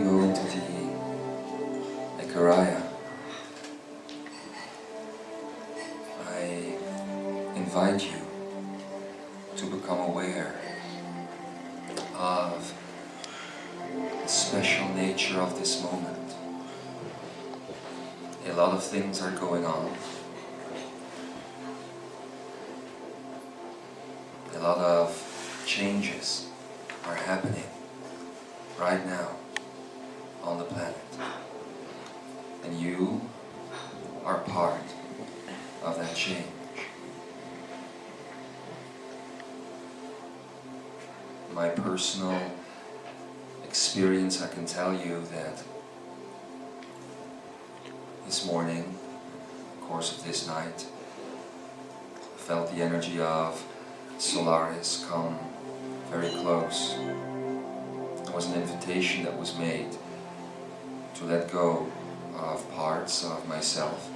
go into the Ekaraya, I invite you to become aware of the special nature of this moment. A lot of things are going on. A lot of changes are happening right now on the planet. And you are part of that change. My personal experience, I can tell you that this morning, in the course of this night, I felt the energy of Solaris come very close. There was an invitation that was made to let go of parts of myself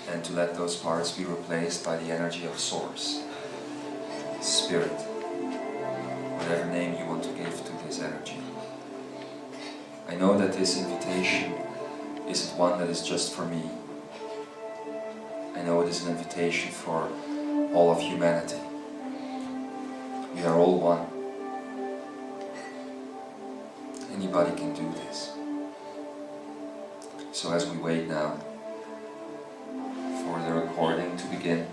and to let those parts be replaced by the energy of Source, Spirit, whatever name you want to give to this energy. I know that this invitation isn't one that is just for me. I know it is an invitation for all of humanity. We are all one. Anybody can do this. So as we wait now for the recording to begin,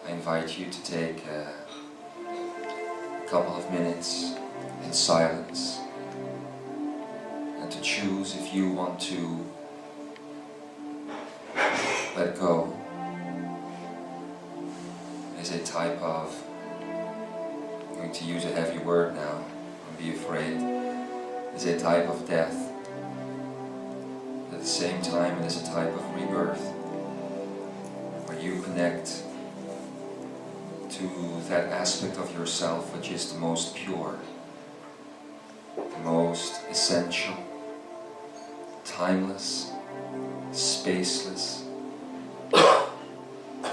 I invite you to take a couple of minutes in silence and to choose if you want to let go is a type of, I'm going to use a heavy word now, don't be afraid, is a type of death. At the same time it is a type of rebirth, where you connect to that aspect of yourself which is the most pure, the most essential, timeless, spaceless,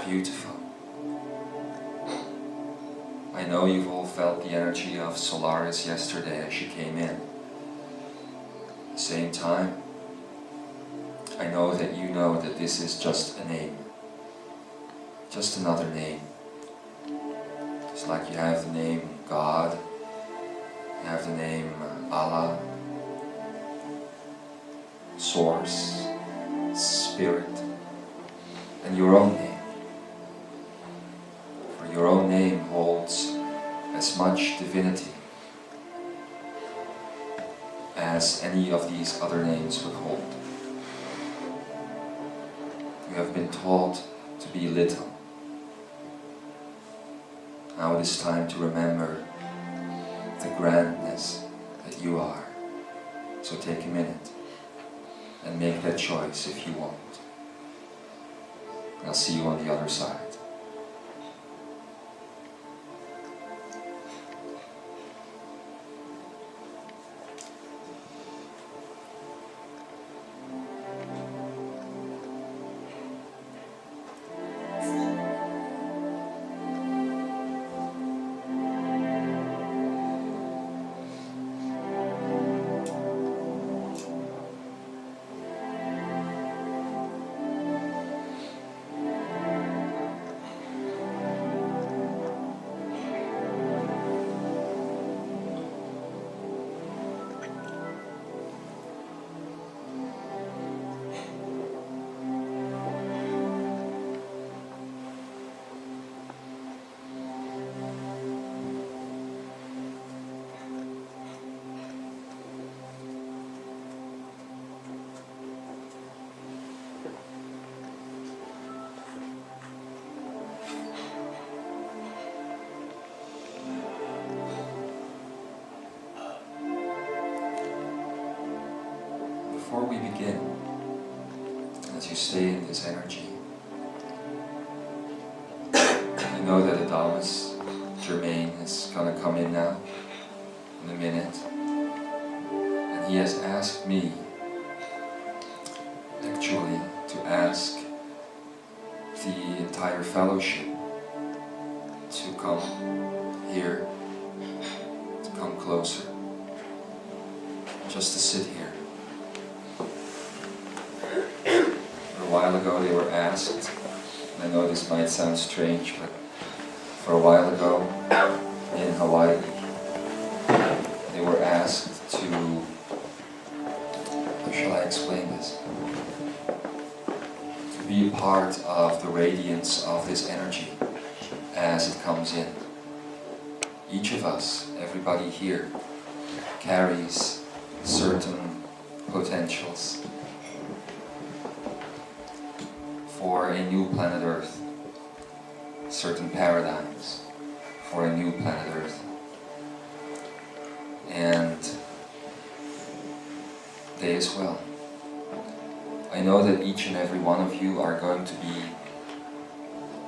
beautiful. I know you've all felt the energy of Solaris yesterday as she came in. At the same time, I know that you know that this is just a name, just another name. Just like you have the name God, you have the name Allah, Source, Spirit, and your own name. For your own name holds as much divinity as any of these other names would hold. You have been taught to be little. Now it is time to remember the grandness that you are. So take a minute and make that choice if you want. I'll see you on the other side. Before we begin, as you stay in this energy, you know that Adamus Germain is going to come in now, in a minute, and he has asked me, actually, to ask the entire fellowship to come here, to come closer, just to sit here. For a while ago they were asked, and I know this might sound strange, but for a while ago in Hawaii, they were asked to, how shall I explain this? To be a part of the radiance of this energy as it comes in. Each of us, everybody here, carries certain potentials for a new planet Earth, certain paradigms for a new planet Earth. And they as well. I know that each and every one of you are going to be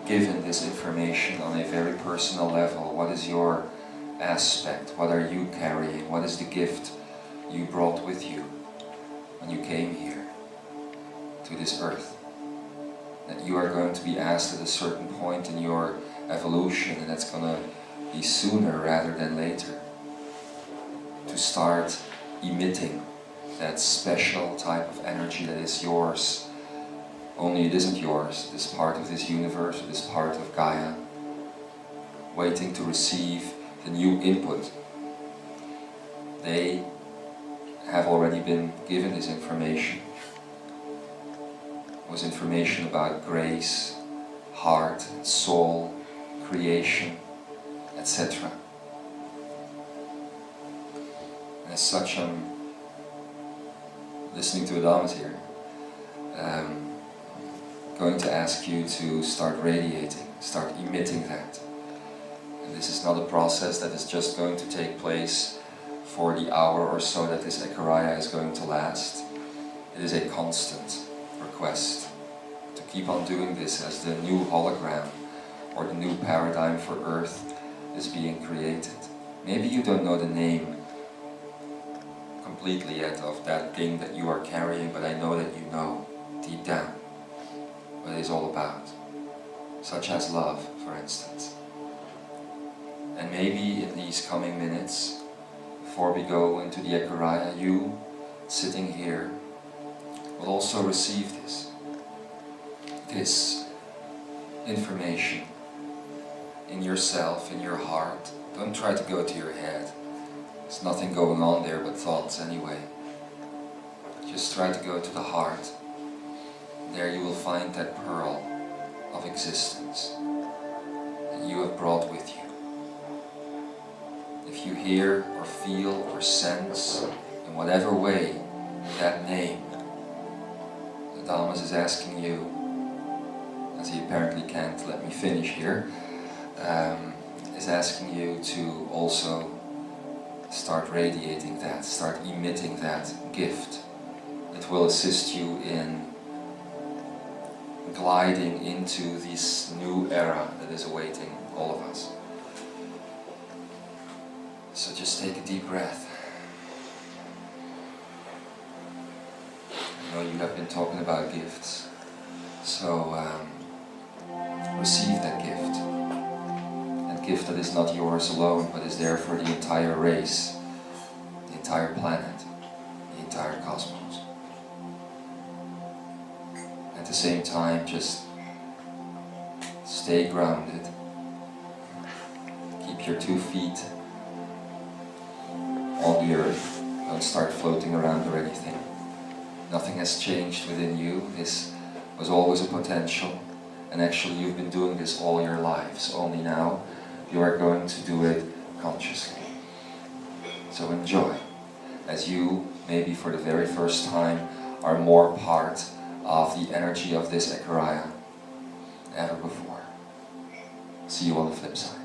given this information on a very personal level. What is your aspect? What are you carrying? What is the gift you brought with you when you came here to this earth? That you are going to be asked at a certain point in your evolution, and that's going to be sooner rather than later, to start emitting that special type of energy that is yours. Only it isn't yours. It is part of this universe, it is part of Gaia, waiting to receive the new input. They have already been given this information. It was information about grace, heart, soul, creation, etc. And as such, I'm listening to Adamus here, going to ask you to start radiating, start emitting that. And this is not a process that is just going to take place for the hour or so that this Ekaraya is going to last. It is a constant request to keep on doing this as the new hologram or the new paradigm for Earth is being created. Maybe you don't know the name completely yet of that thing that you are carrying, but I know that you know deep down what it is all about, such as love, for instance. And maybe in these coming minutes, before we go into the Ekaraya, you, sitting here, will also receive this information in yourself, in your heart. Don't try to go to your head. There's nothing going on there but thoughts anyway. Just try to go to the heart. There you will find that pearl of existence that you have brought with you. If you hear or feel or sense in whatever way that name, Adamus is asking you, as he apparently can't let me finish here, is asking you to also start radiating that, start emitting that gift that will assist you in gliding into this new era that is awaiting all of us. So just take a deep breath. I know you have been talking about gifts, so receive that gift. That gift that is not yours alone, but is there for the entire race, the entire planet, the entire cosmos. At the same time, just stay grounded. Keep your 2 feet on the earth. Don't start floating around or anything. Nothing has changed within you. This was always a potential. And actually you've been doing this all your lives. Only now you are going to do it consciously. So enjoy. As you, maybe for the very first time, are more part of the energy of this Ekaraya than ever before. See you on the flip side.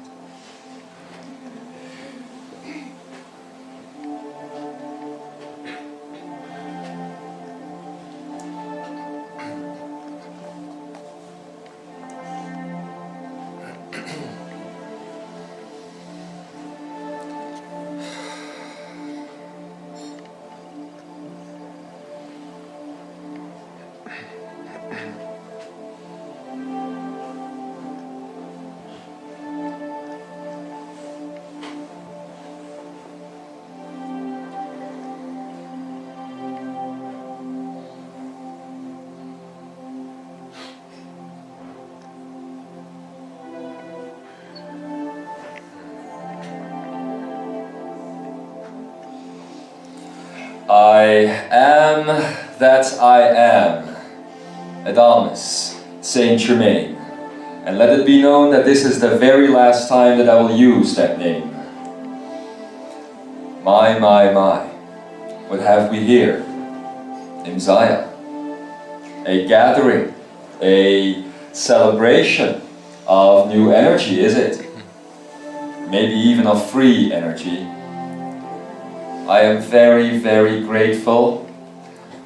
I am that I am, Adamus Saint Germain, and let it be known that this is the very last time that I will use that name. My, what have we here? Imzaia, a gathering, a celebration of new energy, is it? Maybe even of free energy. I am very, very grateful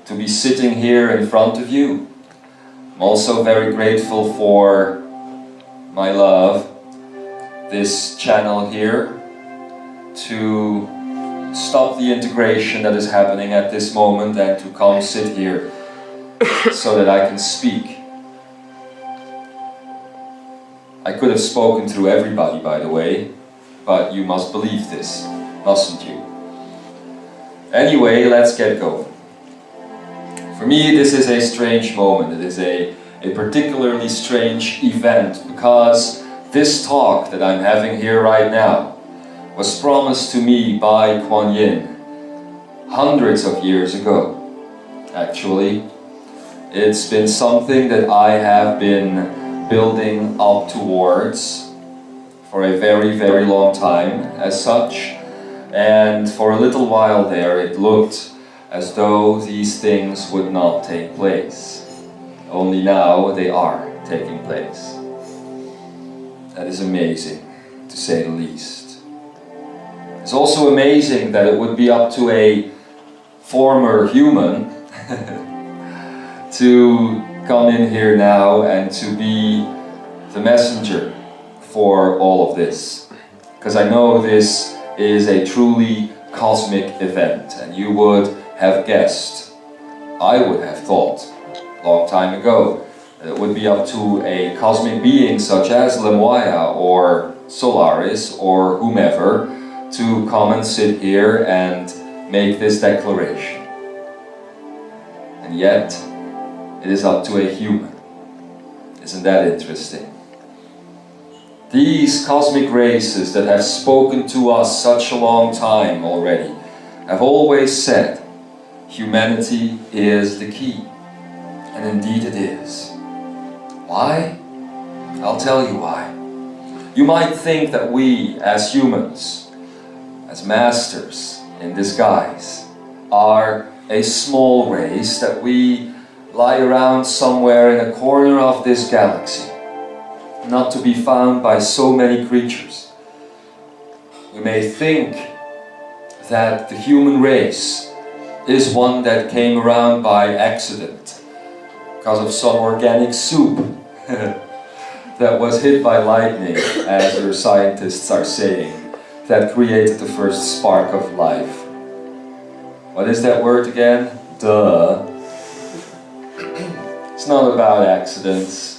to be sitting here in front of you. I'm also very grateful for my love, this channel here, to stop the integration that is happening at this moment and to come sit here so that I can speak. I could have spoken through everybody, by the way, but you must believe this, mustn't you? Anyway, let's get going. For me, this is a strange moment. It is a particularly strange event because this talk that I'm having here right now was promised to me by Kuan Yin hundreds of years ago. Actually, it's been something that I have been building up towards for a very, very long time as such. And for a little while there, it looked as though these things would not take place. Only now they are taking place. That is amazing, to say the least. It's also amazing that it would be up to a former human to come in here now and to be the messenger for all of this. Because I know this is a truly cosmic event, and you would have guessed, I would have thought, a long time ago, that it would be up to a cosmic being such as Lemuaya or Solaris or whomever to come and sit here and make this declaration. And yet, it is up to a human. Isn't that interesting? These cosmic races that have spoken to us such a long time already have always said humanity is the key. And indeed it is. Why? I'll tell you why. You might think that we as humans, as masters in disguise, are a small race, that we lie around somewhere in a corner of this galaxy, not to be found by so many creatures. We may think that the human race is one that came around by accident, because of some organic soup that was hit by lightning, as your scientists are saying, that created the first spark of life. What is that word again? Duh. It's not about accidents.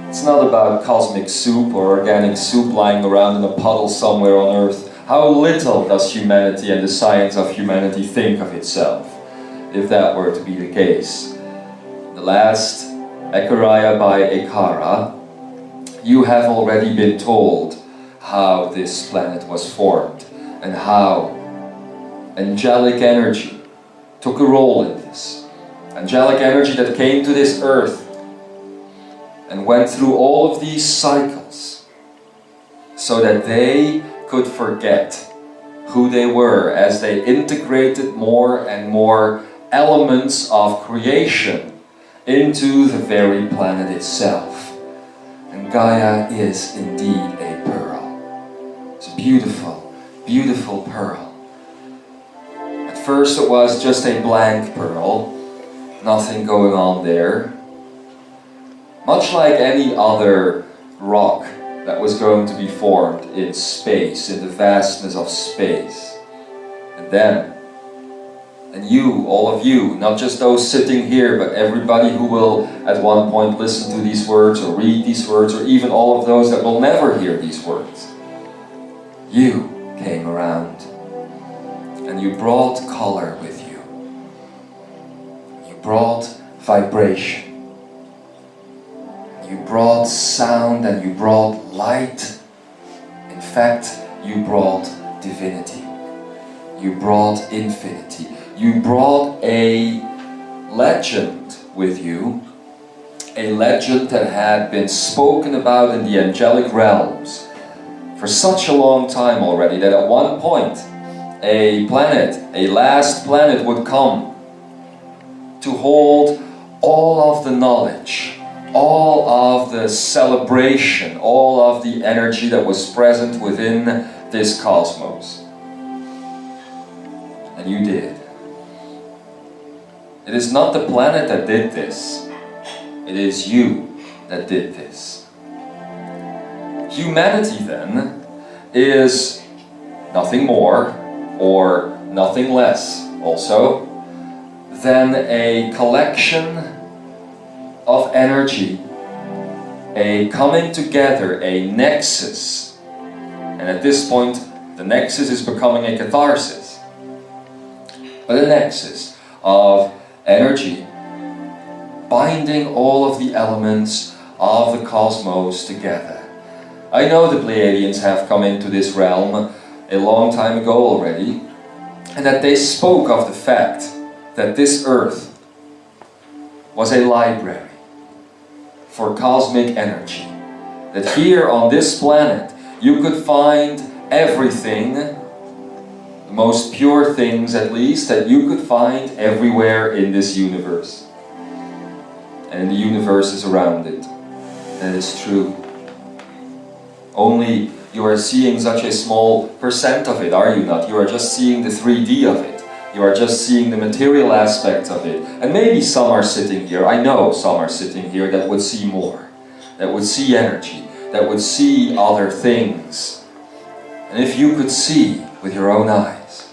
It's not about cosmic soup or organic soup lying around in a puddle somewhere on Earth. How little does humanity and the science of humanity think of itself, if that were to be the case. The last Ekaria by Ekara, you have already been told how this planet was formed and how angelic energy took a role in this. Angelic energy that came to this Earth and went through all of these cycles so that they could forget who they were as they integrated more and more elements of creation into the very planet itself. And Gaia is indeed a pearl. It's a beautiful, beautiful pearl. At first it was just a blank pearl, nothing going on there. Much like any other rock that was going to be formed in space, in the vastness of space. And then, and you, all of you, not just those sitting here, but everybody who will at one point listen to these words or read these words, or even all of those that will never hear these words. You came around and you brought color with you. You brought vibration. You brought sound and you brought light. In fact, you brought divinity. You brought infinity. you brought a legend with you, a legend that had been spoken about in the angelic realms for such a long time already, that at one point a planet, a last planet, would come to hold all of the knowledge, all of the celebration, all of the energy that was present within this cosmos. And you did. It is not the planet that did this. It is you that did this. Humanity then is nothing more or nothing less also than a collection of energy, a coming together, a nexus. And at this point, the nexus is becoming a catharsis. But a nexus of energy binding all of the elements of the cosmos together. I know the Pleiadians have come into this realm a long time ago already, and that they spoke of the fact that this earth was a library for cosmic energy. That here on this planet you could find everything, the most pure things at least, that you could find everywhere in this universe. And the universe is around it. That is true. Only you are seeing such a small percent of it, are you not? You are just seeing the 3D of it. You are just seeing the material aspect of it. And maybe some are sitting here, I know some are sitting here that would see more, that would see energy, that would see other things. And if you could see with your own eyes,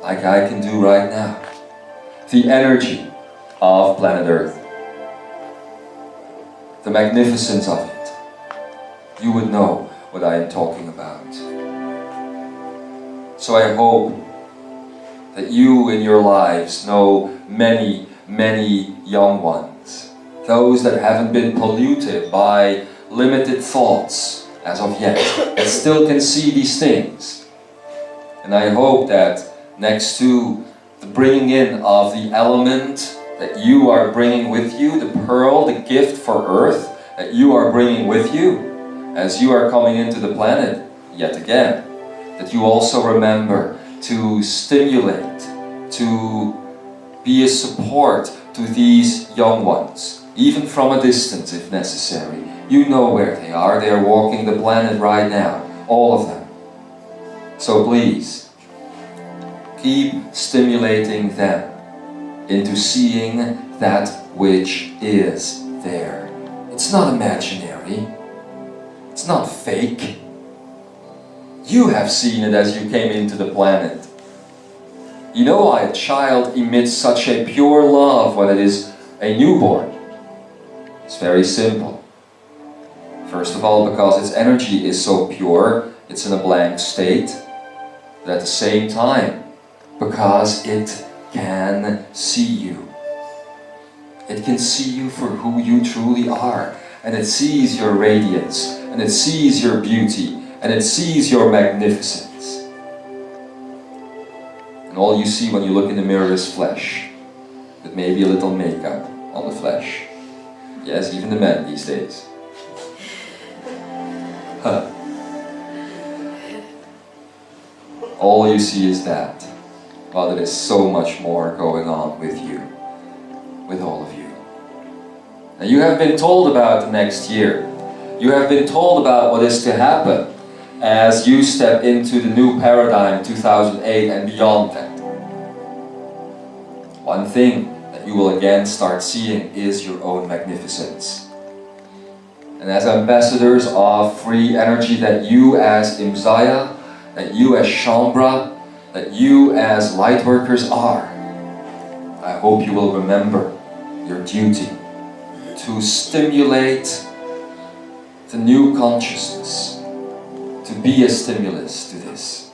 like I can do right now, the energy of planet Earth, the magnificence of it, you would know what I am talking about. So I hope that you in your lives know many, many young ones, those that haven't been polluted by limited thoughts as of yet, that still can see these things. And I hope that next to the bringing in of the element that you are bringing with you, the pearl, the gift for Earth that you are bringing with you, as you are coming into the planet yet again, that you also remember to stimulate, to be a support to these young ones, even from a distance if necessary. You know where they are walking the planet right now, all of them. So please, keep stimulating them into seeing that which is there. It's not imaginary. It's not fake. You have seen it as you came into the planet. You know why a child emits such a pure love when it is a newborn? It's very simple. First of all, because its energy is so pure, it's in a blank state. But at the same time, because it can see you. It can see you for who you truly are. And it sees your radiance, and it sees your beauty, and it sees your magnificence. And all you see when you look in the mirror is flesh, with maybe a little makeup on the flesh. Yes, even the men these days. Huh. All you see is that, while there is so much more going on with you, with all of you. And you have been told about the next year. You have been told about what is to happen as you step into the new paradigm 2008 and beyond that. One thing that you will again start seeing is your own magnificence. And as ambassadors of free energy that you as Imzaia, that you as Shambra, that you as light workers are, I hope you will remember your duty to stimulate the new consciousness, to be a stimulus to this.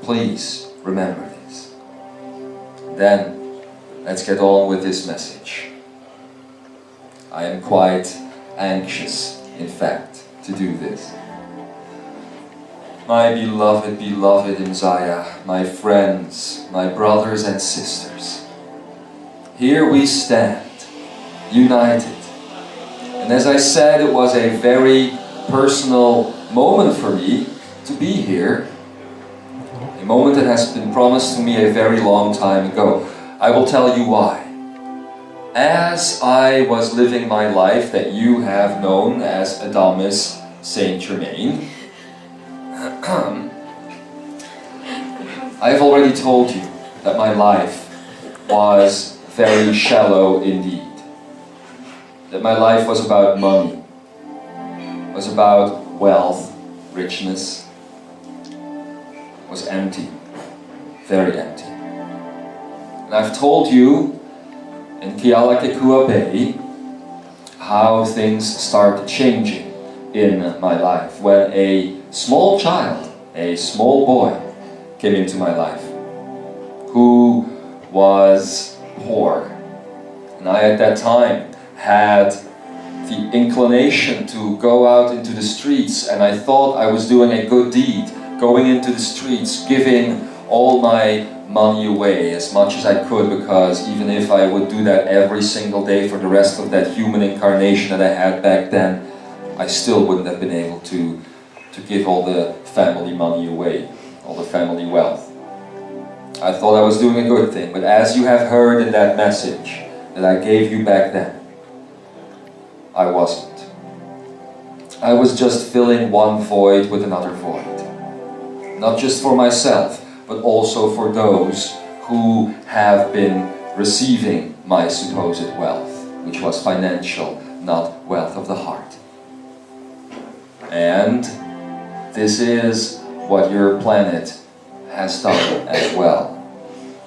Please remember this. Then, let's get on with this message. I am quite anxious, in fact, to do this. My beloved, beloved Imzaia, my friends, my brothers and sisters, here we stand, united. And as I said, it was a very personal moment for me to be here. A moment that has been promised to me a very long time ago. I will tell you why. As I was living my life that you have known as Adamus Saint Germain, I've already told you that my life was very shallow indeed. That my life was about money, was about wealth, richness, was empty, very empty. And I've told you in Kealakekua Bay how things started changing in my life when a small child, a small boy, came into my life who was poor. And I at that time had the inclination to go out into the streets, and I thought I was doing a good deed, going into the streets, giving all my money away as much as I could, because even if I would do that every single day for the rest of that human incarnation that I had back then, I still wouldn't have been able to give all the family money away, all the family wealth. I thought I was doing a good thing, but as you have heard in that message that I gave you back then, I wasn't. I was just filling one void with another void. Not just for myself, but also for those who have been receiving my supposed wealth, which was financial, not wealth of the heart. And this is what your planet has done as well.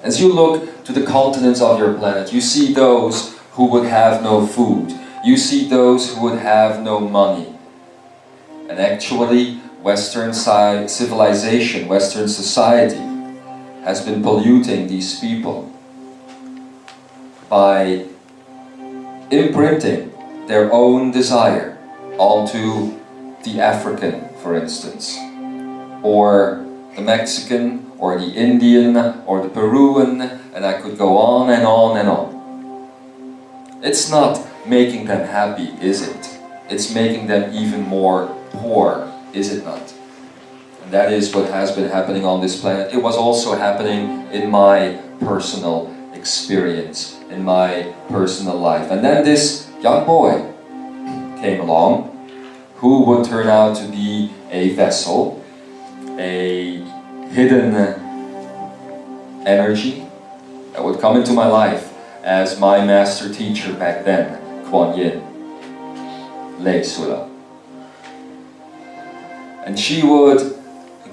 As you look to the continents of your planet, you see those who would have no food. You see those who would have no money. And actually, Western civilization, Western society has been polluting these people by imprinting their own desire onto the African, for instance, or the Mexican, or the Indian, or the Peruvian, and I could go on and on and on. It's not making them happy, is it? It's making them even more poor, is it not? And that is what has been happening on this planet. It was also happening in my personal experience, in my personal life. And then this young boy came along who would turn out to be a vessel, a hidden energy that would come into my life as my master teacher back then, Kuan Yin, Lei Sula. And she would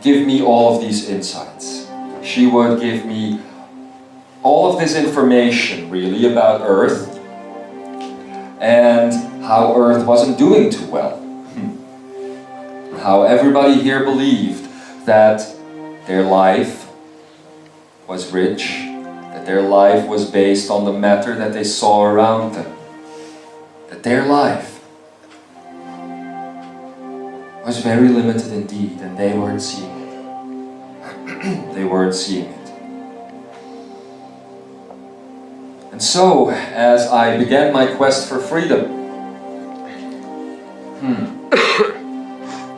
give me all of these insights. She would give me all of this information, really, about Earth and how Earth wasn't doing too well. How everybody here believed that their life was rich, that their life was based on the matter that they saw around them, that their life was very limited indeed, and they weren't seeing it. They weren't seeing it. And so, as I began my quest for freedom,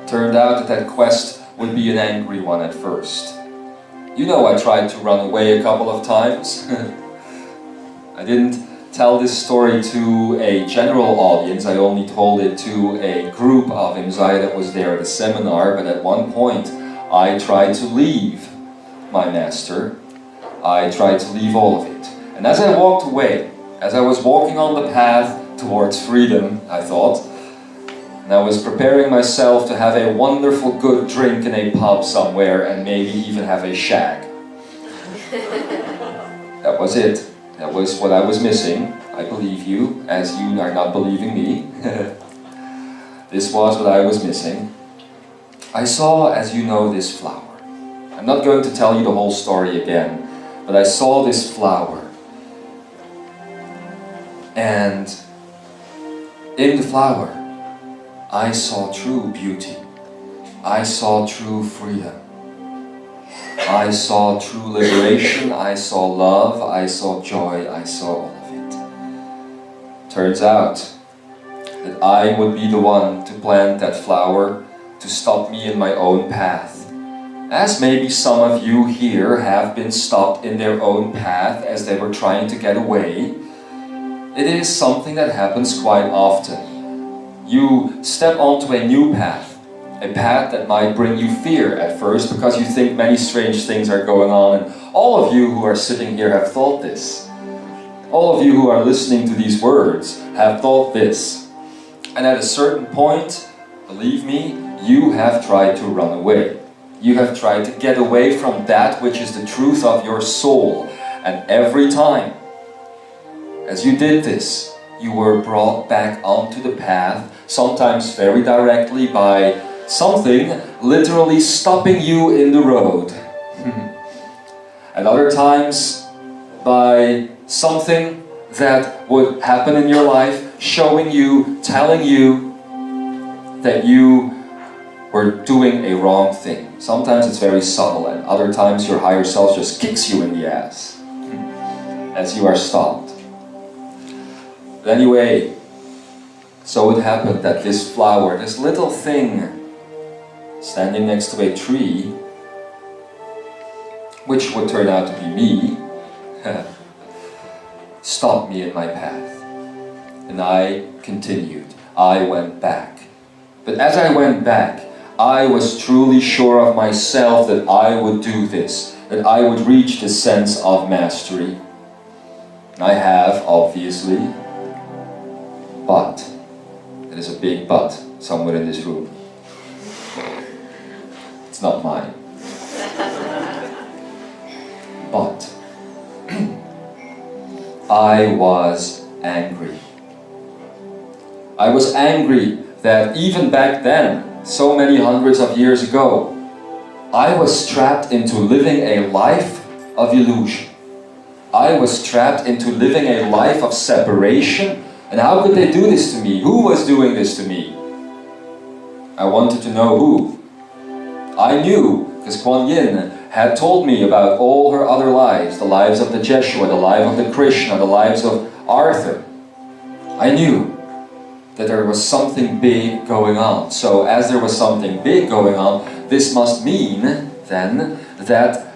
turned out that quest would be an angry one at first. You know, I tried to run away a couple of times. I didn't tell this story to a general audience, I only told it to a group of Imzaia that was there at a seminar, but at one point I tried to leave my master. I tried to leave all of it. And as I walked away, as I was walking on the path towards freedom, I thought, and I was preparing myself to have a wonderful good drink in a pub somewhere and maybe even have a shag. That was it. That was what I was missing. I believe you, as you are not believing me. This was what I was missing. I saw, as you know, this flower. I'm not going to tell you the whole story again, but I saw this flower. And in the flower, I saw true beauty. I saw true freedom. I saw true liberation, I saw love, I saw joy, I saw all of it. Turns out that I would be the one to plant that flower to stop me in my own path. As maybe some of you here have been stopped in their own path as they were trying to get away. It is something that happens quite often. You step onto a new path. A path that might bring you fear at first because you think many strange things are going on, and all of you who are sitting here have thought this. All of you who are listening to these words have thought this. And at a certain point, believe me, you have tried to run away. You have tried to get away from that which is the truth of your soul. And every time, as you did this, you were brought back onto the path, sometimes very directly by something literally stopping you in the road. At other times, by something that would happen in your life, showing you, telling you that you were doing a wrong thing. Sometimes it's very subtle, and other times your higher self just kicks you in the ass as you are stopped. But anyway, so it happened that this flower, this little thing, standing next to a tree, which would turn out to be me, stopped me in my path. And I continued. I went back. But as I went back, I was truly sure of myself that I would do this, that I would reach the sense of mastery. I have, obviously, but, it is a big but somewhere in this room. It's not mine. But I was angry. I was angry that even back then, so many hundreds of years ago, I was trapped into living a life of illusion. I was trapped into living a life of separation. And how could they do this to me? Who was doing this to me? I wanted to know who. I knew, because Kuan Yin had told me about all her other lives, the lives of the Jeshua, the life of the Krishna, the lives of Arthur. I knew that there was something big going on. So as there was something big going on, this must mean then that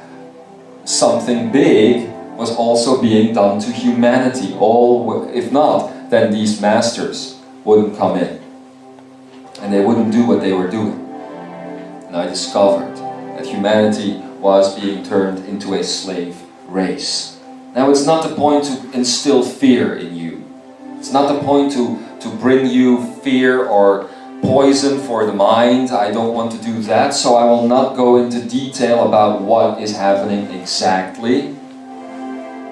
something big was also being done to humanity. If not, then these masters wouldn't come in. And they wouldn't do what they were doing. And I discovered that humanity was being turned into a slave race. Now it's not the point to instill fear in you. It's not the point to bring you fear or poison for the mind. I don't want to do that, so I will not go into detail about what is happening exactly.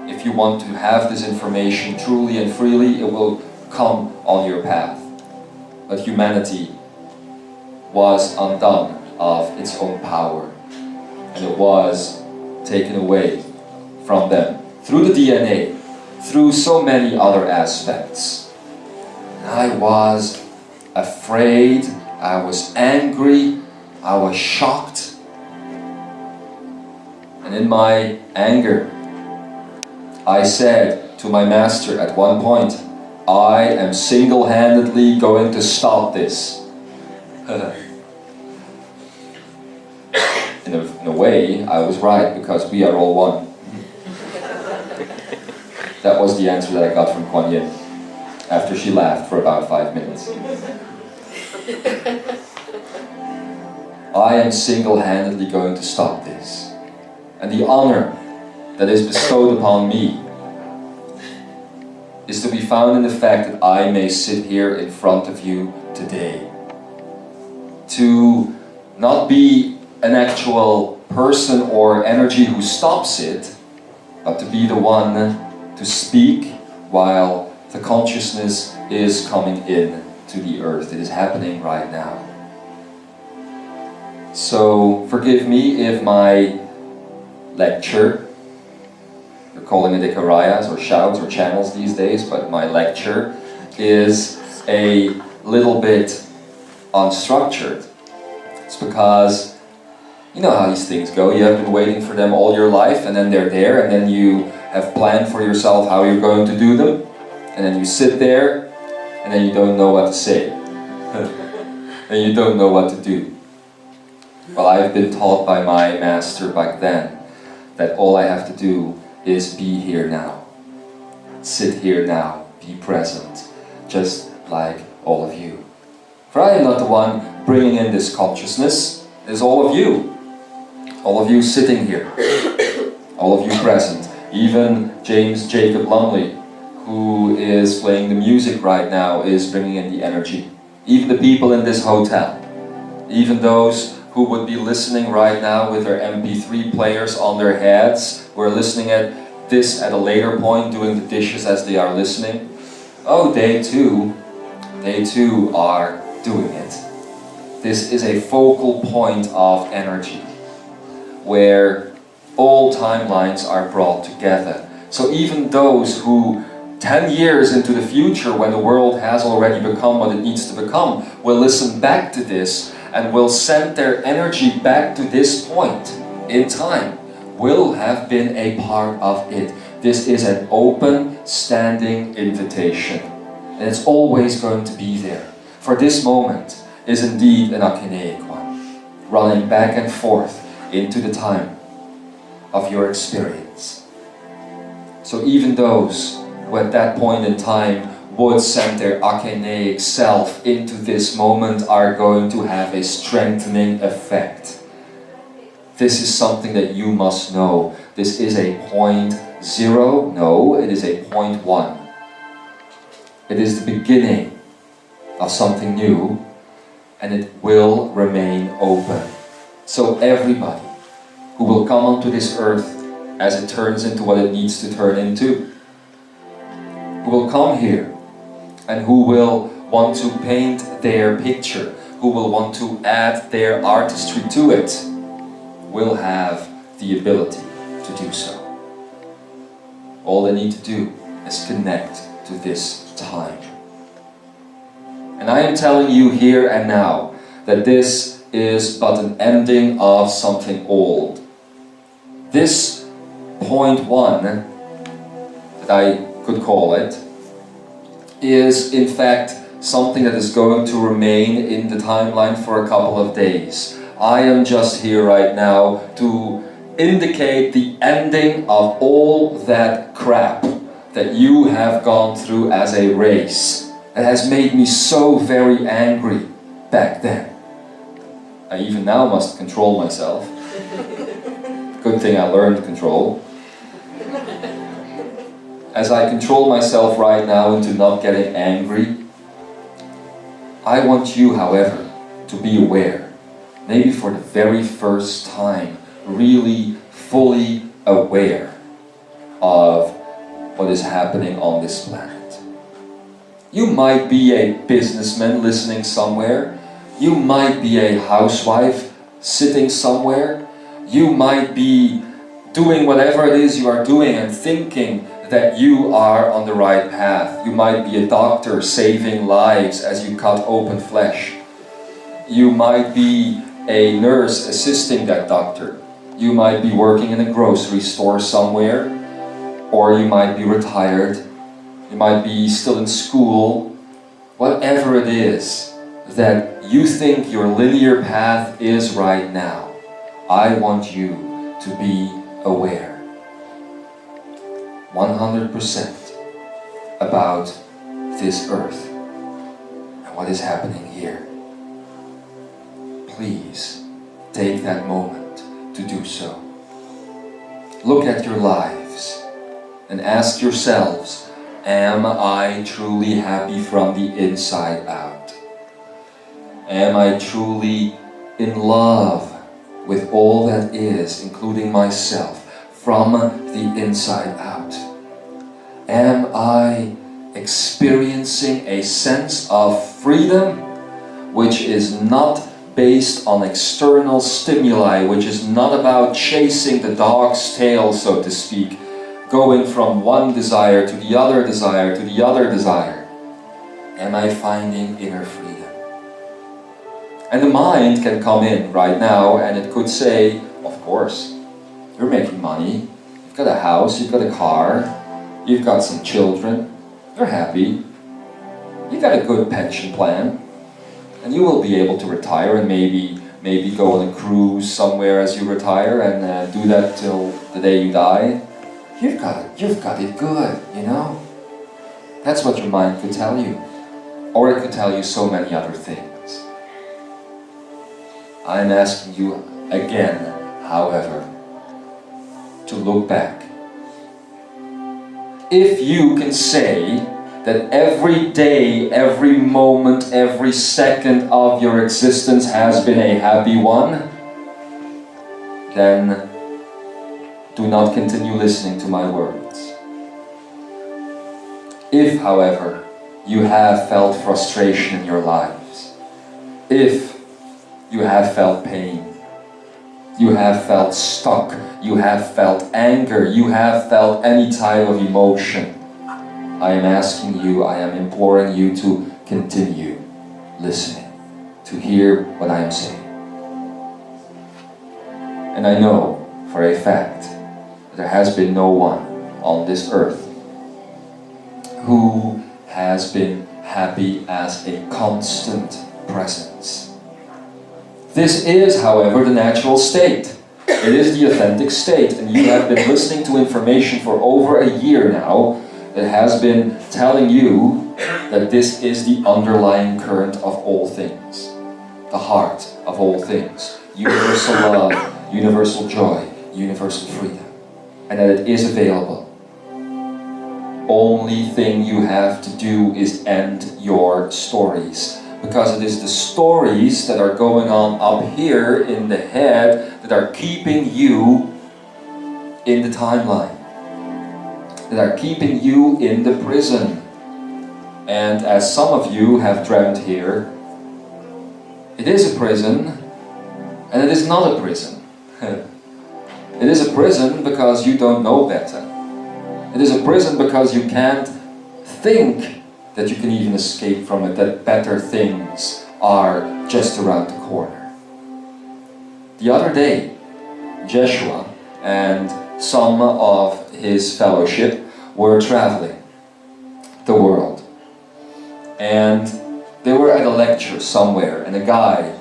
If you want to have this information truly and freely, it will come on your path. But humanity was undone of its own power, and it was taken away from them through the DNA, through so many other aspects. And I was afraid, I was angry, I was shocked, and in my anger I said to my master at one point, I am single-handedly going to stop this. In a way, I was right, because we are all one. That was the answer that I got from Kuan Yin, after she laughed for about 5 minutes. I am single-handedly going to stop this. And the honor that is bestowed upon me is to be found in the fact that I may sit here in front of you today. To not be an actual person or energy who stops it, but to be the one to speak while the consciousness is coming in to the earth. It is happening right now. So forgive me if my lecture, they're calling it ikarayas or shouts or channels these days, but my lecture is a little bit unstructured. It's because you know how these things go. You have been waiting for them all your life, and then they're there, and then you have planned for yourself how you're going to do them, and then you sit there, and then you don't know what to say. And you don't know what to do. Well, I've been taught by my master back then that all I have to do is be here now. Sit here now, be present, just like all of you. For I am not the one bringing in this consciousness, it is all of you. All of you sitting here, all of you present. Even James Jacob Lumley, who is playing the music right now, is bringing in the energy. Even the people in this hotel, even those who would be listening right now with their MP3 players on their heads, who are listening at this at a later point, doing the dishes as they are listening. Oh, they too are doing it. This is a focal point of energy, where all timelines are brought together. So even those who 10 years into the future, when the world has already become what it needs to become, will listen back to this and will send their energy back to this point in time, will have been a part of it. This is an open, standing invitation. And it's always going to be there. For this moment is indeed an archaic one, running back and forth into the time of your experience. So even those who at that point in time would send their archaic self into this moment are going to have a strengthening effect. This is something that you must know. This is a 0.0, no, it is a 0.1. It is the beginning of something new, and it will remain open. So everybody who will come onto this earth as it turns into what it needs to turn into, who will come here and who will want to paint their picture, who will want to add their artistry to it, will have the ability to do so. All they need to do is connect to this time. And I am telling you here and now that this is but an ending of something old. This 0.1, that I could call it, is in fact something that is going to remain in the timeline for a couple of days. I am just here right now to indicate the ending of all that crap that you have gone through as a race. It has made me so very angry back then. I even now must control myself. Good thing I learned control. As I control myself right now into not getting angry, I want you, however, to be aware, maybe for the very first time, really fully aware of what is happening on this planet. You might be a businessman listening somewhere. You might be a housewife sitting somewhere. You might be doing whatever it is you are doing and thinking that you are on the right path. You might be a doctor saving lives as you cut open flesh. You might be a nurse assisting that doctor. You might be working in a grocery store somewhere, or you might be retired. You might be still in school. Whatever it is that you think your linear path is right now, I want you to be aware 100% about this earth and what is happening here. Please take that moment to do so. Look at your lives and ask yourselves, am I truly happy from the inside out? Am I truly in love with all that is, including myself, from the inside out? Am I experiencing a sense of freedom which is not based on external stimuli, which is not about chasing the dog's tail, so to speak, going from one desire to the other desire to the other desire? Am I finding inner freedom? And the mind can come in right now and it could say, of course, you're making money, you've got a house, you've got a car, you've got some children, you're happy, you've got a good pension plan, and you will be able to retire and maybe go on a cruise somewhere as you retire and do that till the day you die. You've got it good, you know? That's what your mind could tell you. Or it could tell you so many other things. I'm asking you again, however, to look back. If you can say that every day, every moment, every second of your existence has been a happy one, then do not continue listening to my words. If, however, you have felt frustration in your lives, if you have felt pain, you have felt stuck, you have felt anger, you have felt any type of emotion, I am asking you, I am imploring you to continue listening, to hear what I am saying. And I know for a fact that there has been no one on this earth who has been happy as a constant presence. This is, however, the natural state. It is the authentic state, and you have been listening to information for over a year now that has been telling you that this is the underlying current of all things, the heart of all things, universal love, universal joy, universal freedom, and that it is available. Only thing you have to do is end your stories, because it is the stories that are going on up here in the head that are keeping you in the timeline, that are keeping you in the prison. And as some of you have dreamt here, it is a prison and it is not a prison. It is a prison because you don't know better. It is a prison because you can't think that you can even escape from it, that better things are just around the corner. The other day, Joshua and some of his fellowship were traveling the world. And they were at a lecture somewhere, and a guy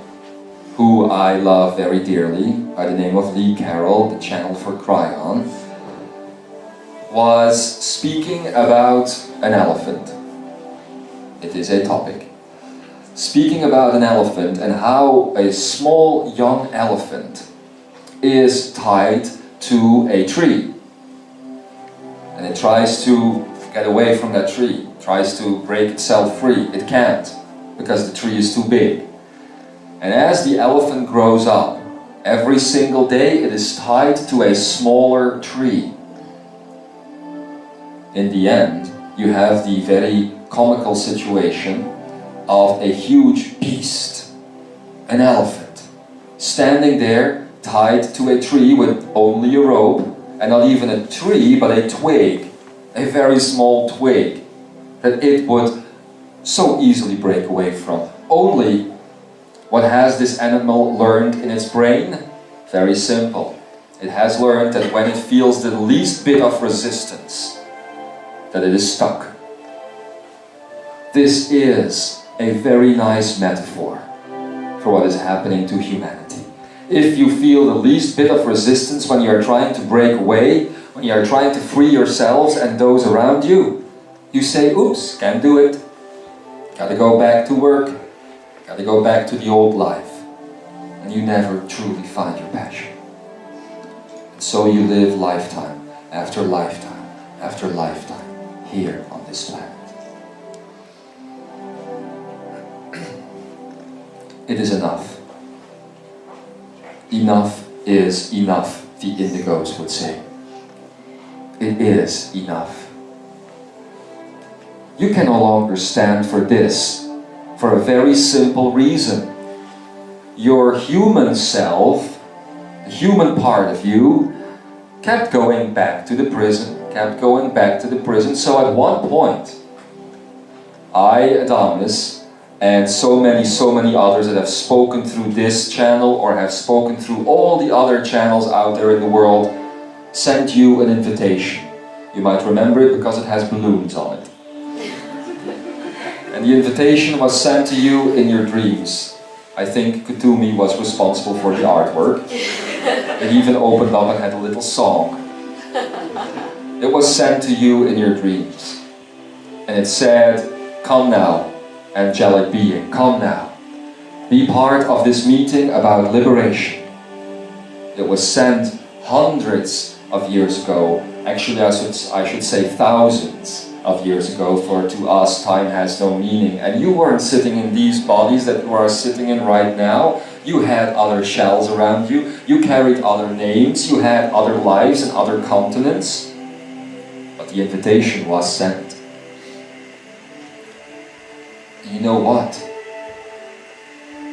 who I love very dearly, by the name of Lee Carroll, the channel for Cryon, was speaking about an elephant. It is a topic. Speaking about an elephant and how a small young elephant is tied to a tree. And it tries to get away from that tree, tries to break itself free. It can't, because the tree is too big. And as the elephant grows up, every single day it is tied to a smaller tree. In the end, you have the very comical situation of a huge beast, an elephant, standing there tied to a tree with only a rope, and not even a tree but a twig, a very small twig that it would so easily break away from. Only what has this animal learned in its brain? Very simple. It has learned that when it feels the least bit of resistance, that it is stuck. This is a very nice metaphor for what is happening to humanity. If you feel the least bit of resistance when you are trying to break away, when you are trying to free yourselves and those around you, you say, oops, can't do it. Gotta go back to work. Gotta go back to the old life. And you never truly find your passion. And so you live lifetime after lifetime after lifetime here on this planet. It is enough. Enough is enough, the indigos would say. It is enough. You can no longer stand for this for a very simple reason. Your human self, the human part of you, kept going back to the prison, kept going back to the prison. So at one point, I, Adamus, and so many others that have spoken through this channel or have spoken through all the other channels out there in the world, sent you an invitation. You might remember it because it has balloons on it. And the invitation was sent to you in your dreams. I think Kutumi was responsible for the artwork. It even opened up and had a little song. It was sent to you in your dreams. And it said, "Come now, angelic being, come now. Be part of this meeting about liberation." It was sent hundreds of years ago. Actually, I should say thousands of years ago, for to us time has no meaning. And you weren't sitting in these bodies that you are sitting in right now. You had other shells around you. You carried other names. You had other lives and other continents. But the invitation was sent. You know what?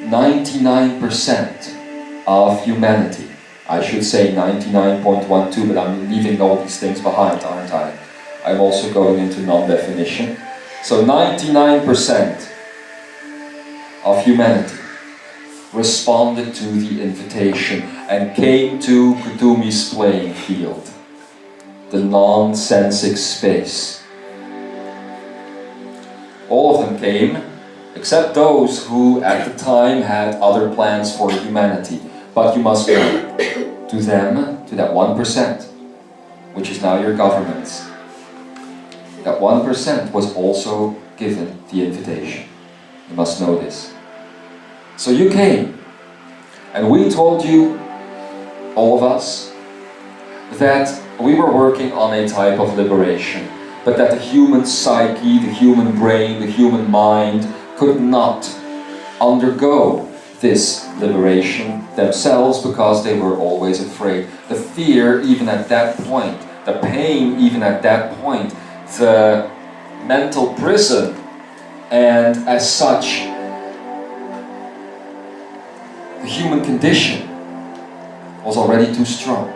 99% of humanity, I should say 99.12, but I'm leaving all these things behind, aren't I? I'm also going into non-definition. So 99% of humanity responded to the invitation and came to Kutumi's playing field, the non-sensic space. All of them came, except those who at the time had other plans for humanity. But you must know, to them, to that 1%, which is now your governments, that 1% was also given the invitation. You must know this. So you came, and we told you, all of us, that we were working on a type of liberation, but that the human psyche, the human brain, the human mind could not undergo this liberation themselves because they were always afraid. The fear, even at that point, the pain, even at that point, the mental prison, and as such, the human condition was already too strong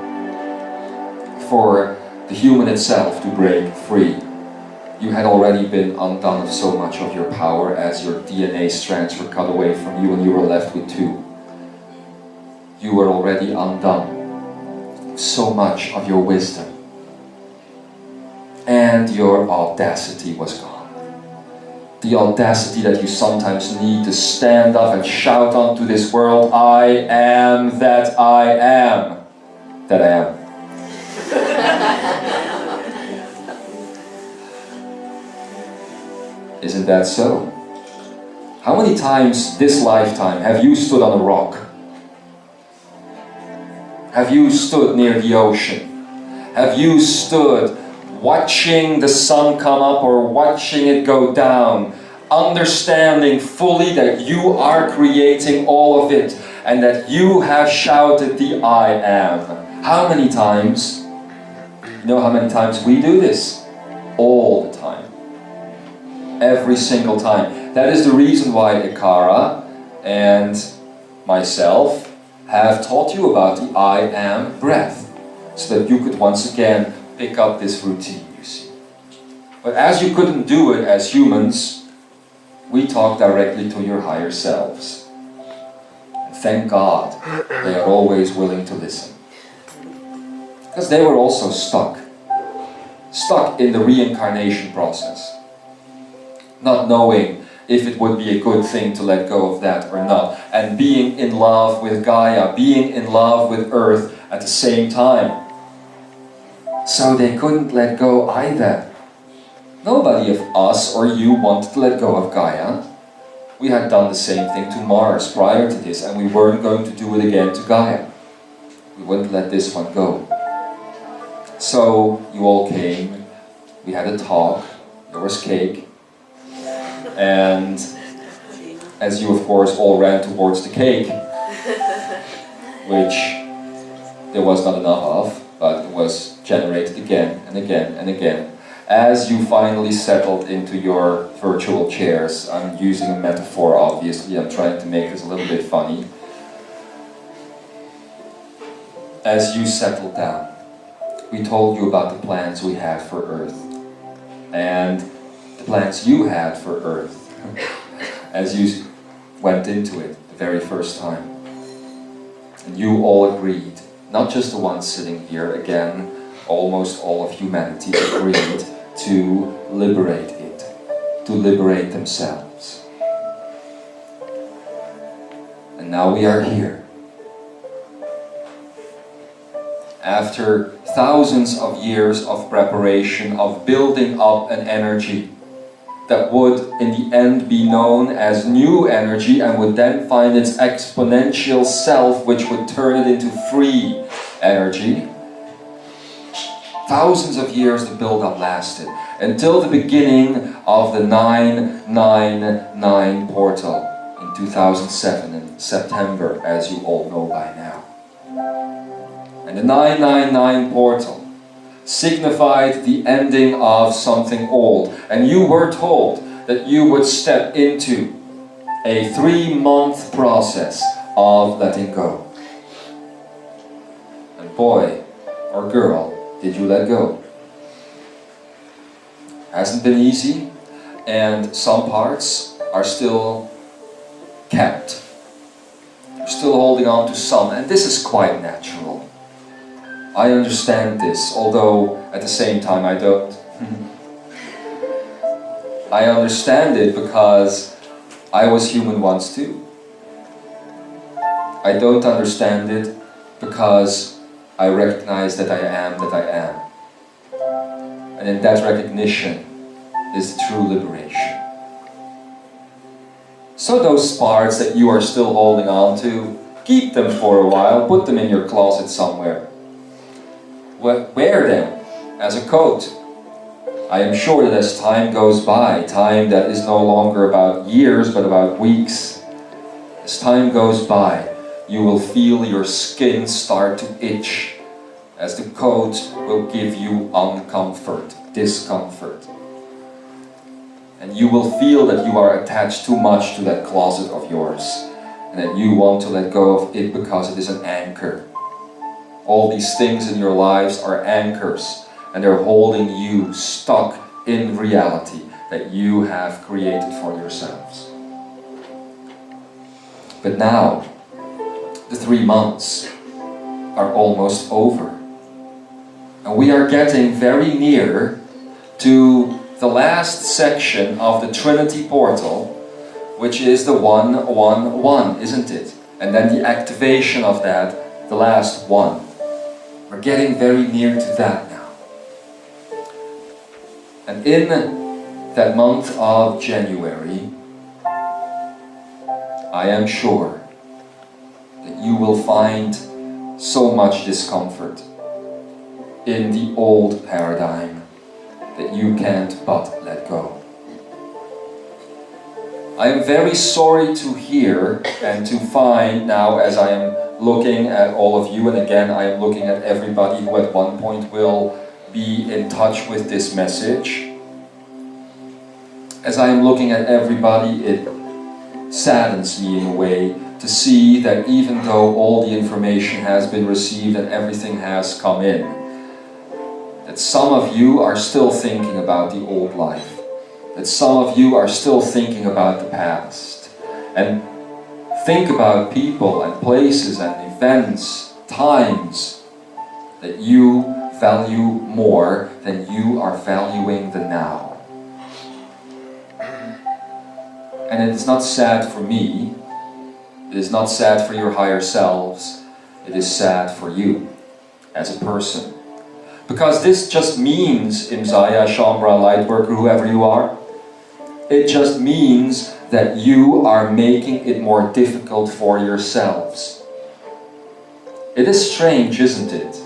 for the human itself to break free. You had already been undone of so much of your power as your DNA strands were cut away from you and you were left with 2. You were already undone of so much of your wisdom. And your audacity was gone. The audacity that you sometimes need to stand up and shout onto this world, "I am that I am, that I am." Isn't that so? How many times this lifetime have you stood on a rock? Have you stood near the ocean? Have you stood watching the sun come up or watching it go down, understanding fully that you are creating all of it and that you have shouted the I am? How many times? You know how many times we do this? All the time. Every single time. That is the reason why Ikara and myself have taught you about the I am breath, so that you could once again pick up this routine, you see. But as you couldn't do it as humans, we talk directly to your higher selves. And thank God they are always willing to listen. Because they were also stuck in the reincarnation process. Not knowing if it would be a good thing to let go of that or not. And being in love with Gaia, being in love with Earth at the same time. So they couldn't let go either. Nobody of us or you wanted to let go of Gaia. We had done the same thing to Mars prior to this, and we weren't going to do it again to Gaia. We wouldn't let this one go. So you all came, we had a talk, there was cake, and as you of course all ran towards the cake, which there was not enough of, but it was generated again and again and again. As you finally settled into your virtual chairs, I'm using a metaphor obviously, I'm trying to make this a little bit funny. As you settled down, we told you about the plans we had for Earth. And the plans you had for Earth as you went into it the very first time. And you all agreed, not just the ones sitting here, again, almost all of humanity agreed to liberate it, to liberate themselves. And now we are here. After thousands of years of preparation, of building up an energy that would in the end be known as new energy and would then find its exponential self, which would turn it into free energy. Thousands of years the build-up lasted, until the beginning of the 999 portal in 2007 in September, as you all know by now. And the 999 portal signified the ending of something old. And you were told that you would step into a 3-month process of letting go. And boy or girl, did you let go. Hasn't been easy, and some parts are still kept. You're still holding on to some, and this is quite natural. I understand this, although at the same time I don't. I understand it because I was human once too. I don't understand it because I recognize that I am that I am. And in that recognition is the true liberation. So those parts that you are still holding on to, keep them for a while, put them in your closet somewhere. Wear them as a coat. I am sure that as time goes by, time that is no longer about years but about weeks, as time goes by, you will feel your skin start to itch, as the coat will give you discomfort. And you will feel that you are attached too much to that closet of yours, and that you want to let go of it because it is an anchor. All these things in your lives are anchors, and they're holding you stuck in reality that you have created for yourselves. But now, the 3 months are almost over. And we are getting very near to the last section of the Trinity portal, which is the 111, isn't it? And then the activation of that, the last one. We're getting very near to that now. And in that month of January, I am sure that you will find so much discomfort in the old paradigm that you can't but let go. I am very sorry to hear and to find now, as I am looking at all of you, and again I am looking at everybody who at one point will be in touch with this message. As I am looking at everybody, it saddens me in a way to see that even though all the information has been received and everything has come in, that some of you are still thinking about the old life, that some of you are still thinking about the past, and think about people and places and events, times that you value more than you are valuing the now. And it is not sad for me, it is not sad for your higher selves, it is sad for you as a person. Because this just means, Imzaia, Shambra, Lightworker, whoever you are, it just means that you are making it more difficult for yourselves. It is strange, isn't it,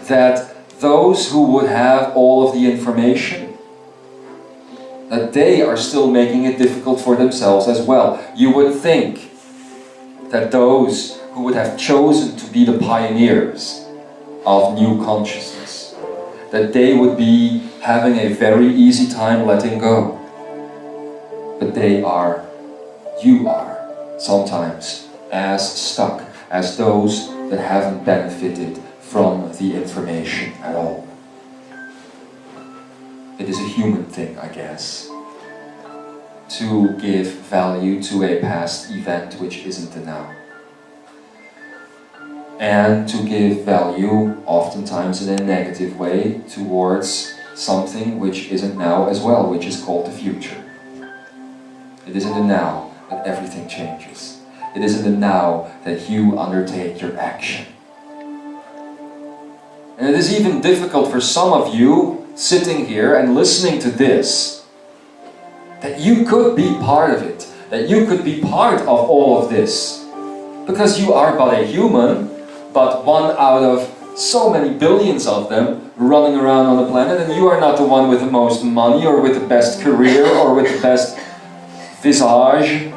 that those who would have all of the information, that they are still making it difficult for themselves as well. You would think that those who would have chosen to be the pioneers of new consciousness, that they would be having a very easy time letting go. But you are sometimes as stuck as those that haven't benefited from the information at all. It is a human thing, I guess. to give value to a past event which isn't the now. And to give value, oftentimes in a negative way, towards something which isn't now as well, which is called the future. It is in the now that everything changes. It is in the now that you undertake your action. And it is even difficult for some of you sitting here and listening to this, that you could be part of it, that you could be part of all of this. Because you are but a human, but one out of so many billions of them running around on the planet, and you are not the one with the most money or with the best career or with the best visage.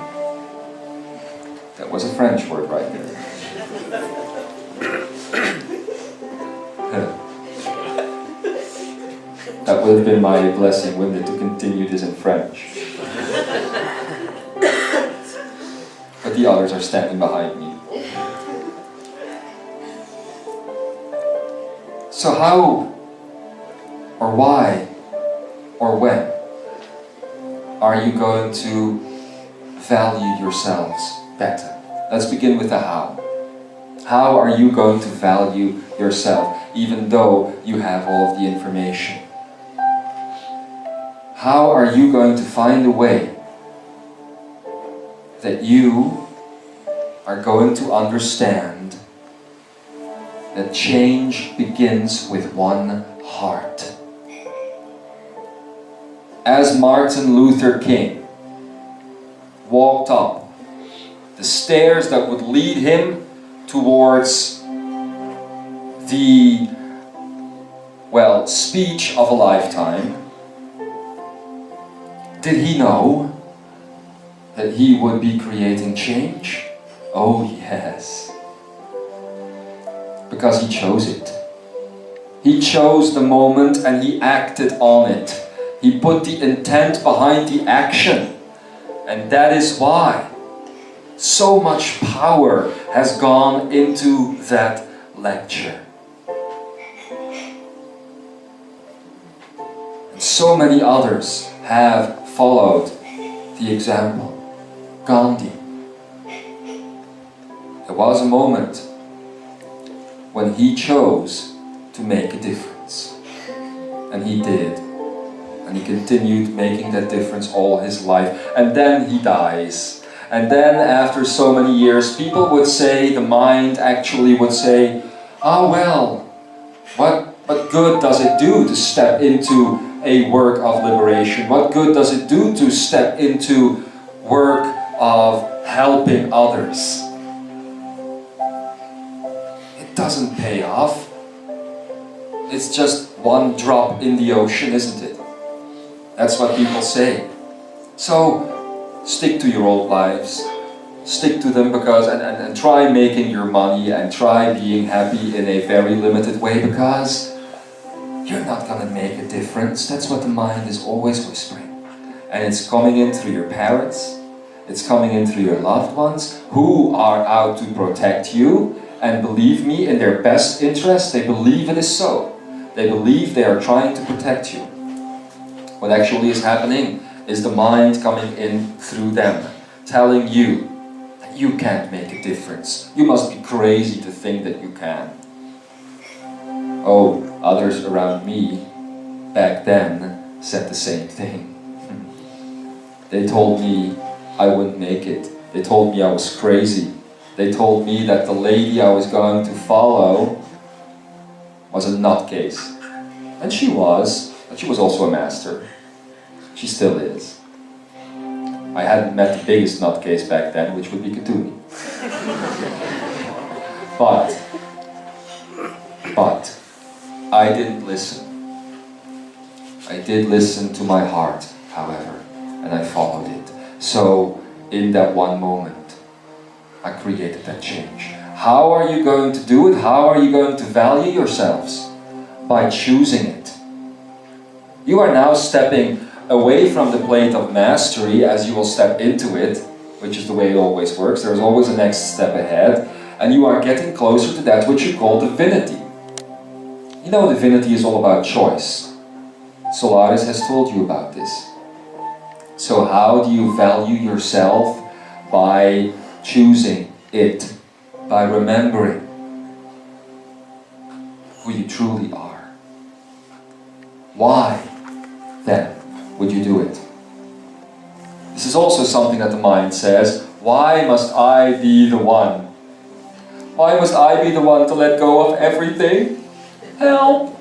That was a French word right there. That would have been my blessing, wouldn't it, to continue this in French. But the others are standing behind me. So how, or why, or when are you going to value yourselves better? Let's begin with the how. How are you going to value yourself, even though you have all of the information? How are you going to find a way that you are going to understand that change begins with one heart? As Martin Luther King walked up the stairs that would lead him towards the, well, speech of a lifetime, did he know that he would be creating change? Oh yes. Because he chose it. He chose the moment and he acted on it. He put the intent behind the action. And that is why so much power has gone into that lecture. And so many others have followed the example. Gandhi. There was a moment when he chose to make a difference. And he did. And he continued making that difference all his life. And then he dies. And then after so many years, people would say, the mind actually would say, oh well, what good does it do to step into a work of liberation? What good does it do to step into work of helping others? It doesn't pay off. It's just one drop in the ocean, isn't it? That's what people say. So stick to your old lives. Stick to them because and try making your money and try being happy in a very limited way, because you're not going to make a difference. That's what the mind is always whispering. And it's coming in through your parents. It's coming in through your loved ones who are out to protect you. And believe me, in their best interest, they believe it is so. They believe they are trying to protect you. What actually is happening is the mind coming in through them, telling you that you can't make a difference. You must be crazy to think that you can. Oh, others around me back then said the same thing. They told me I wouldn't make it. They told me I was crazy. They told me that the lady I was going to follow was a nutcase. And she was, but she was also a master. She still is. I hadn't met the biggest nutcase back then, which would be Katuni. But I didn't listen. I did listen to my heart, however, and I followed it. So, in that one moment, I created that change. How are you going to do it? How are you going to value yourselves? By choosing it. You are now stepping away from the plate of mastery as you will step into it, which is the way it always works. There's always a next step ahead, and you are getting closer to that which you call divinity. You know, divinity is all about choice. Solaris has told you about this. So how do you value yourself? By choosing it, by remembering who you truly are. Why, then, would you do it? This is also something that the mind says, why must I be the one? Why must I be the one to let go of everything? Help!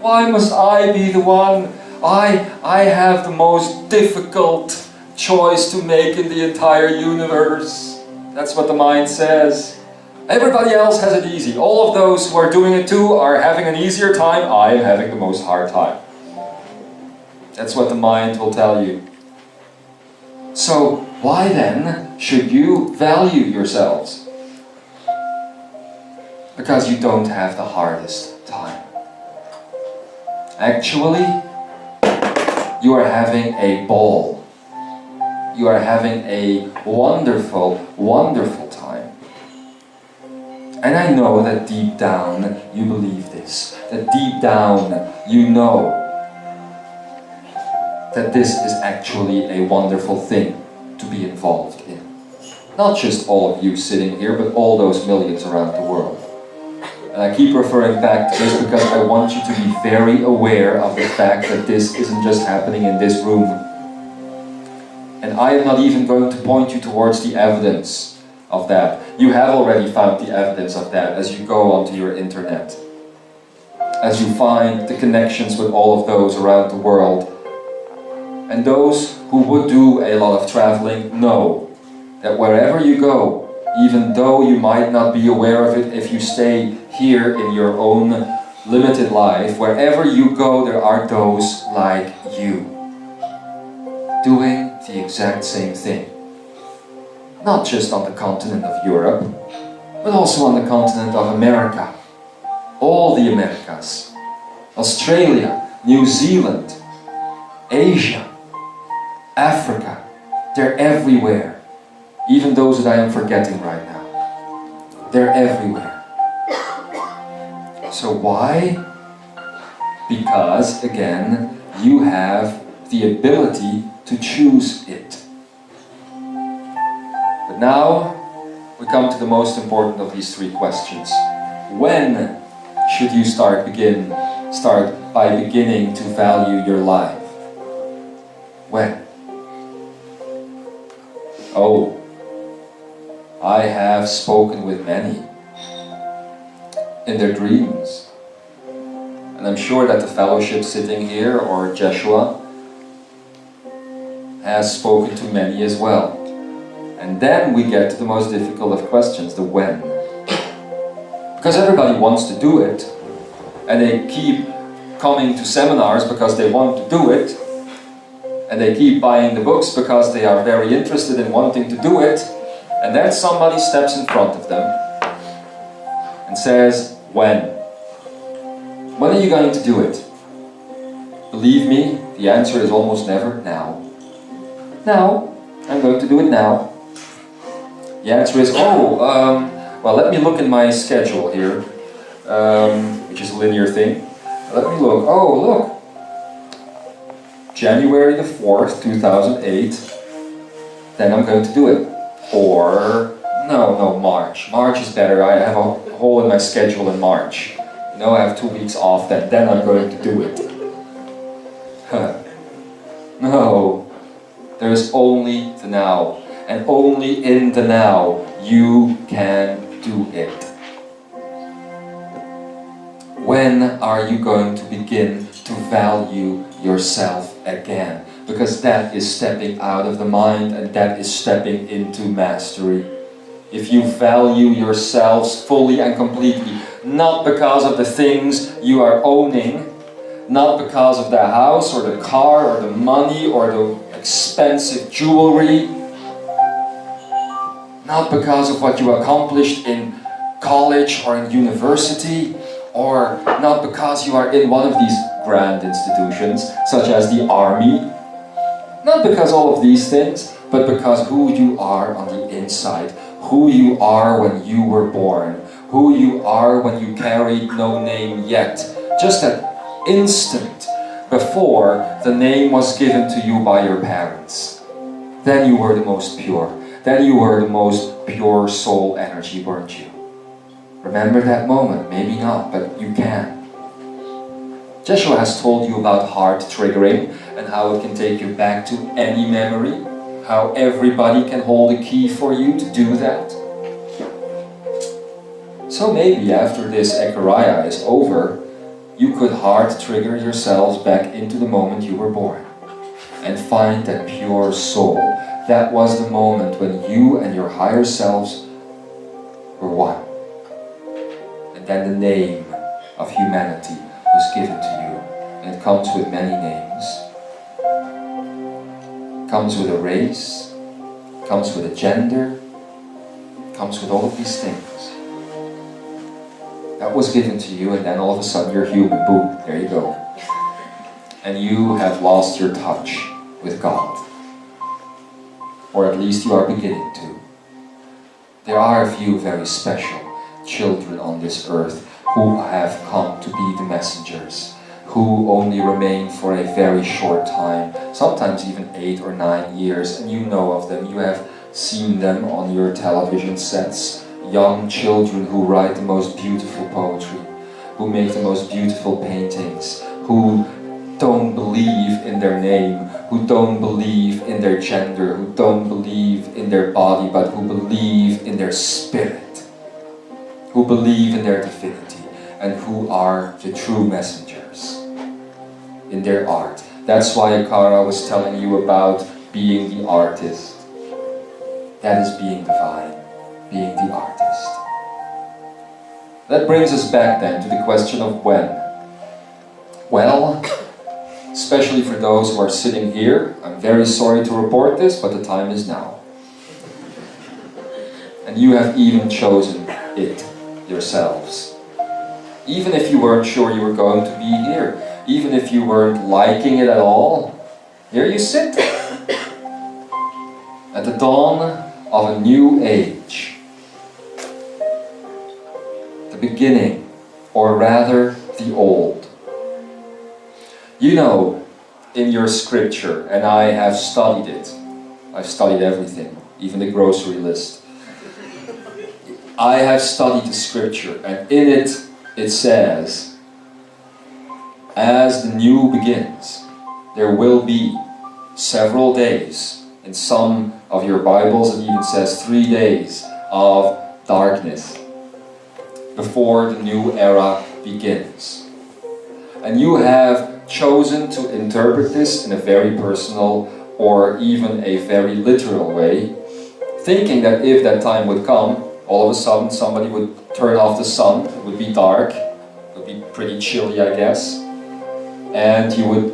Why must I be the one? I have the most difficult choice to make in the entire universe. That's what the mind says. Everybody else has it easy. All of those who are doing it too are having an easier time. I am having the most hard time. That's what the mind will tell you. So why then should you value yourselves? Because you don't have the hardest time. Actually, you are having a ball. You are having a wonderful, wonderful time. And I know that deep down you believe this. That deep down you know that this is actually a wonderful thing to be involved in. Not just all of you sitting here, but all those millions around the world. And I keep referring back to this because I want you to be very aware of the fact that this isn't just happening in this room. And I am not even going to point you towards the evidence of that. You have already found the evidence of that as you go onto your internet. As you find the connections with all of those around the world. And those who would do a lot of traveling know that wherever you go, even though you might not be aware of it if you stay here in your own limited life, wherever you go there are those like you doing the exact same thing. Not just on the continent of Europe, but also on the continent of America. All the Americas. Australia, New Zealand, Asia, Africa. They're everywhere. Even those that I am forgetting right now. They're everywhere. So why? Because, again, you have the ability to choose it. But now, we come to the most important of these three questions. When should you start by beginning to value your life? When? Oh, I have spoken with many in their dreams. And I'm sure that the fellowship sitting here, or Joshua, has spoken to many as well. And then we get to the most difficult of questions, the when. Because everybody wants to do it, and they keep coming to seminars because they want to do it, and they keep buying the books because they are very interested in wanting to do it, and then somebody steps in front of them and says, when? When are you going to do it? Believe me, the answer is almost never now. Now, I'm going to do it now. The answer is, well, let me look in my schedule here, which is a linear thing. Let me look. Oh, look. January the 4th, 2008. Then I'm going to do it. Or, no, March. March is better. I have a hole in my schedule in March. You know, I have 2 weeks off, then I'm going to do it. No. There's only the now. And only in the now you can do it. When are you going to begin to value yourself again? Because that is stepping out of the mind, and that is stepping into mastery. If you value yourselves fully and completely, not because of the things you are owning, not because of the house or the car or the money or the expensive jewelry, not because of what you accomplished in college or in university, or not because you are in one of these grand institutions, such as the army. Not because all of these things, but because who you are on the inside, who you are when you were born, who you are when you carried no name yet. Just that instant before the name was given to you by your parents. Then you were the most pure. Then you were the most pure soul energy, weren't you? Remember that moment? Maybe not, but you can. Jeshua has told you about heart triggering and how it can take you back to any memory, how everybody can hold a key for you to do that. So maybe after this Ekaria is over, you could heart trigger yourselves back into the moment you were born and find that pure soul. That was the moment when you and your higher selves were one. And then the name of humanity was given to you. And it comes with many names. It comes with a race, it comes with a gender, it comes with all of these things. That was given to you, and then all of a sudden you're human. Boom, there you go. And you have lost your touch with God. Or at least you are beginning to. There are a few very special children on this earth who have come to be the messengers, who only remain for a very short time, sometimes even 8 or 9 years, and you know of them, you have seen them on your television sets. Young children who write the most beautiful poetry, who make the most beautiful paintings, who don't believe in their name, who don't believe in their gender, who don't believe in their body, but who believe in their spirit, who believe in their divinity, and who are the true messengers in their art. That's why Akara was telling you about being the artist. That is being divine, being the artist. That brings us back then to the question of when. Well, especially for those who are sitting here, I'm very sorry to report this, but the time is now. And you have even chosen it yourselves. Even if you weren't sure you were going to be here, even if you weren't liking it at all, here you sit. At the dawn of a new age. The beginning, or rather the old. You know, in your scripture, and I have studied it, I've studied everything, even the grocery list. I have studied the scripture, and in it, it says, as the new begins, there will be several days. In some of your Bibles, it even says 3 days of darkness before the new era begins. And you have chosen to interpret this in a very personal or even a very literal way, thinking that if that time would come, all of a sudden somebody would turn off the sun, it would be dark, it would be pretty chilly, I guess, and you would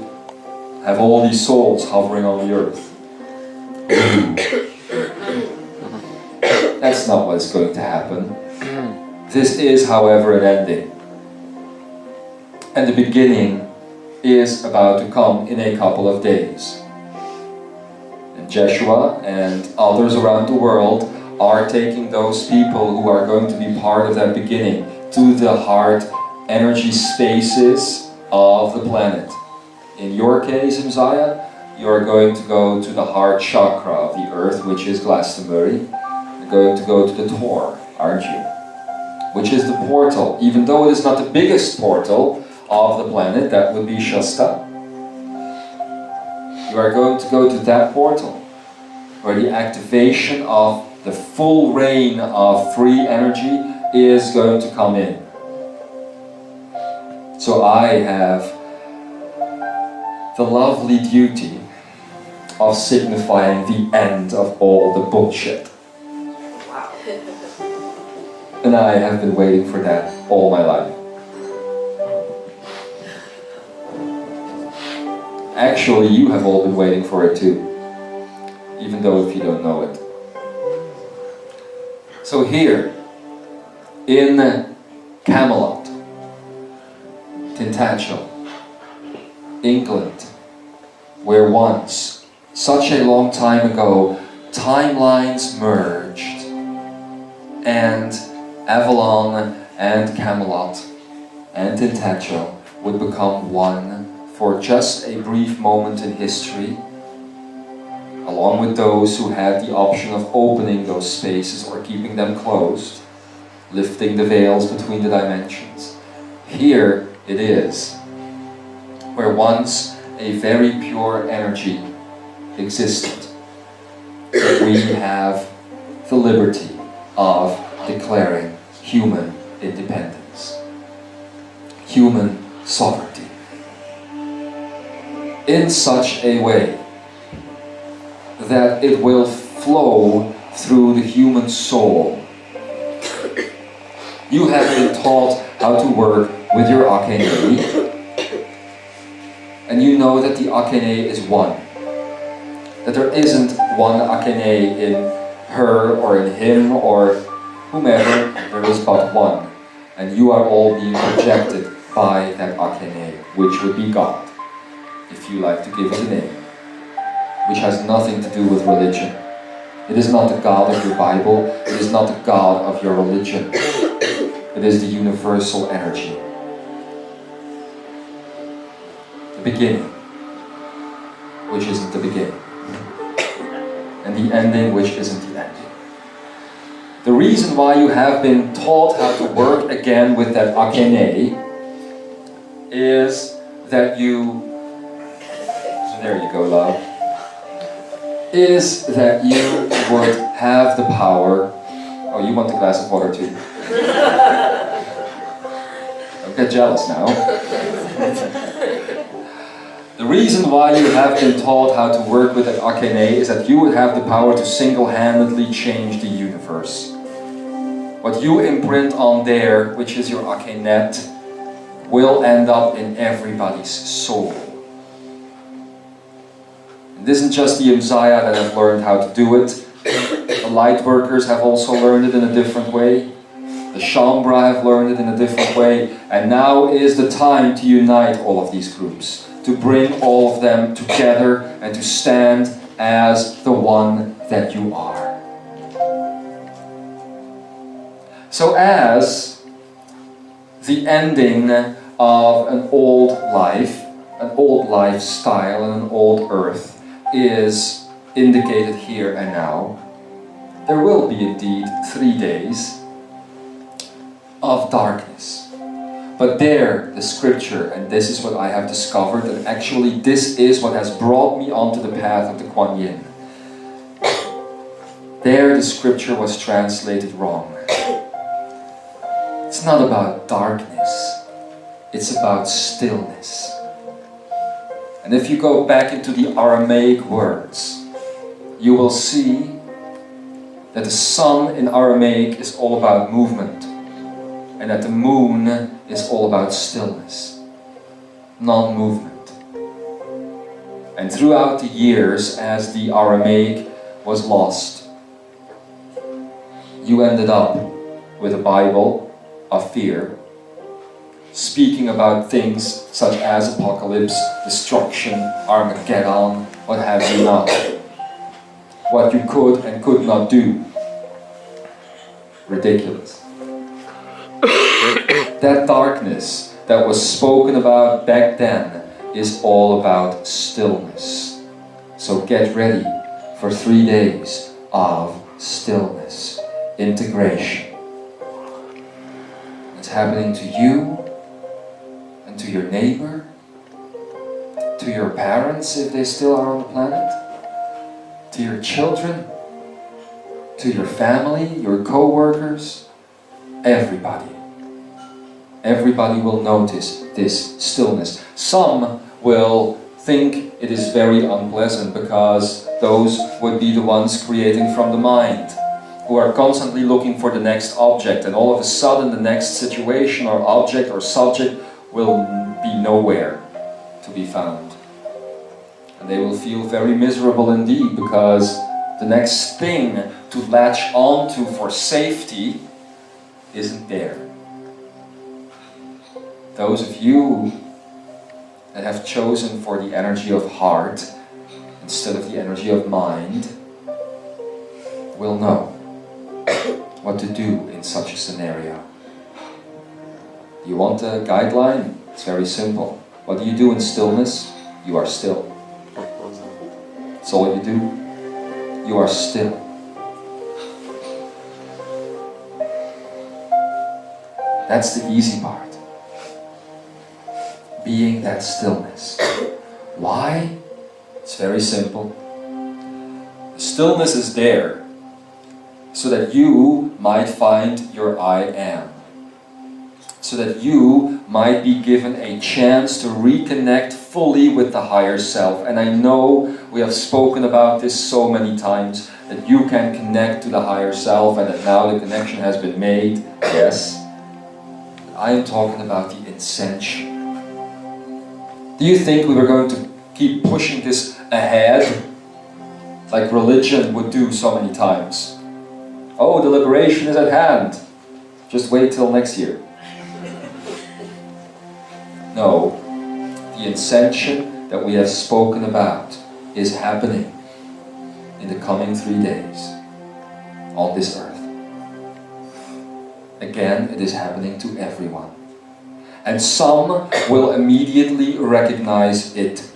have all these souls hovering on the earth. That's not what's going to happen. This is, however, an ending. And the beginning is about to come in a couple of days. And Jeshua and others around the world are taking those people who are going to be part of that beginning to the heart energy spaces of the planet. In your case, Imzaia, you are going to go to the heart chakra of the earth, which is Glastonbury. You're going to go to the Tor, aren't you? Which is the portal. Even though it is not the biggest portal of the planet, that would be Shasta. You are going to go to that portal, where the activation of the full reign of free energy is going to come in. So I have the lovely duty of signifying the end of all the bullshit. Wow. And I have been waiting for that all my life. Actually, you have all been waiting for it too, even though if you don't know it. So here, in Camelot, Tintagel, England, where once, such a long time ago, timelines merged, and Avalon and Camelot and Tintagel would become one for just a brief moment in history, along with those who had the option of opening those spaces or keeping them closed, lifting the veils between the dimensions. Here it is, where once a very pure energy existed, we have the liberty of declaring human independence, human sovereignty, in such a way that it will flow through the human soul. You have been taught how to work with your Akene, and you know that the Akene is one. That there isn't one Akene in her or in him or whomever, there is but one. And you are all being projected by that Akene, which would be God, if you like to give it a name, which has nothing to do with religion. It is not the God of your Bible, it is not the God of your religion. It is the universal energy. The beginning, which isn't the beginning. And the ending, which isn't the ending. The reason why you have been taught how to work again with that Akene is that you, there you go, love, is that you would have the power. Oh, you want a glass of water too? Don't get jealous now. The reason why you have been taught how to work with an Akene is that you would have the power to single-handedly change the universe. What you imprint on there, which is your Akenet, will end up in everybody's soul. It isn't just the Imzaia that have learned how to do it. The light workers have also learned it in a different way. The Shambra have learned it in a different way. And now is the time to unite all of these groups, to bring all of them together and to stand as the one that you are. So as the ending of an old life, an old lifestyle and an old earth is indicated here and now, there will be indeed 3 days of darkness. But there, the scripture, and this is what I have discovered, and actually this is what has brought me onto the path of the Kuan Yin. There the scripture was translated wrong. It's not about darkness, it's about stillness. And if you go back into the Aramaic words, you will see that the sun in Aramaic is all about movement, and that the moon is all about stillness, non-movement. And throughout the years, as the Aramaic was lost, you ended up with a Bible of fear, speaking about things such as apocalypse, destruction, Armageddon, what have you not. What you could and could not do. Ridiculous. That darkness that was spoken about back then is all about stillness. So get ready for 3 days of stillness, integration. It's happening to you and to your neighbor, to your parents if they still are on the planet, to your children, to your family, your co-workers, everybody. Everybody will notice this stillness. Some will think it is very unpleasant because those would be the ones creating from the mind, who are constantly looking for the next object, and all of a sudden the next situation or object or subject will be nowhere to be found. And they will feel very miserable indeed, because the next thing to latch onto for safety isn't there. Those of you that have chosen for the energy of heart instead of the energy of mind will know what to do in such a scenario. You want a guideline? It's very simple. What do you do in stillness? You are still. That's all you do. You are still. That's the easy part. Being that stillness. Why? It's very simple. The stillness is there so that you might find your I am. So that you might be given a chance to reconnect fully with the higher self. And I know we have spoken about this so many times, that you can connect to the higher self and that now the connection has been made. Yes. I am talking about the ascension. Do you think we were going to keep pushing this ahead like religion would do so many times? Oh, the liberation is at hand. Just wait till next year. No, the ascension that we have spoken about is happening in the coming 3 days on this earth. Again, it is happening to everyone. And some will immediately recognize it.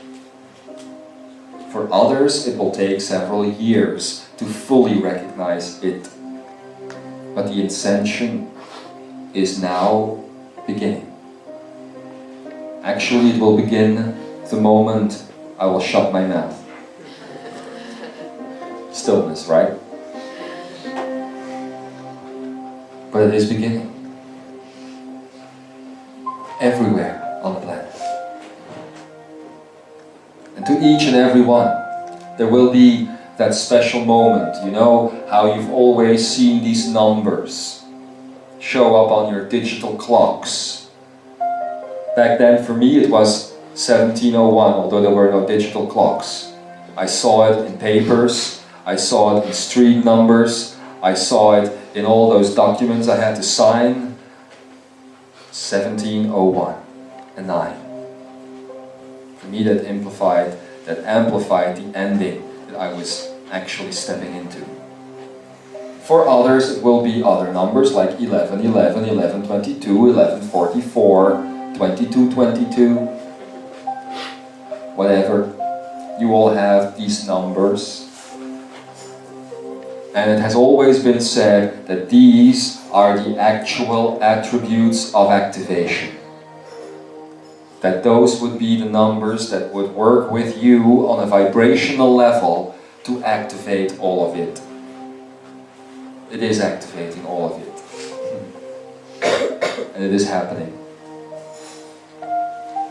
For others, it will take several years to fully recognize it. But the ascension is now beginning. Actually, it will begin the moment I will shut my mouth. Stillness, right? But it is beginning. Everywhere on the planet. And to each and every one, there will be that special moment. You know how you've always seen these numbers show up on your digital clocks. Back then for me it was 1701, although there were no digital clocks. I saw it in papers, I saw it in street numbers, I saw it in all those documents I had to sign. 1701, a 9. For me that amplified the ending that I was actually stepping into. For others it will be other numbers like 11, 11, 11, 22, 11, 44, 22, 22, whatever. You all have these numbers. And it has always been said that these are the actual attributes of activation. That those would be the numbers that would work with you on a vibrational level to activate all of it. It is activating all of it. And it is happening.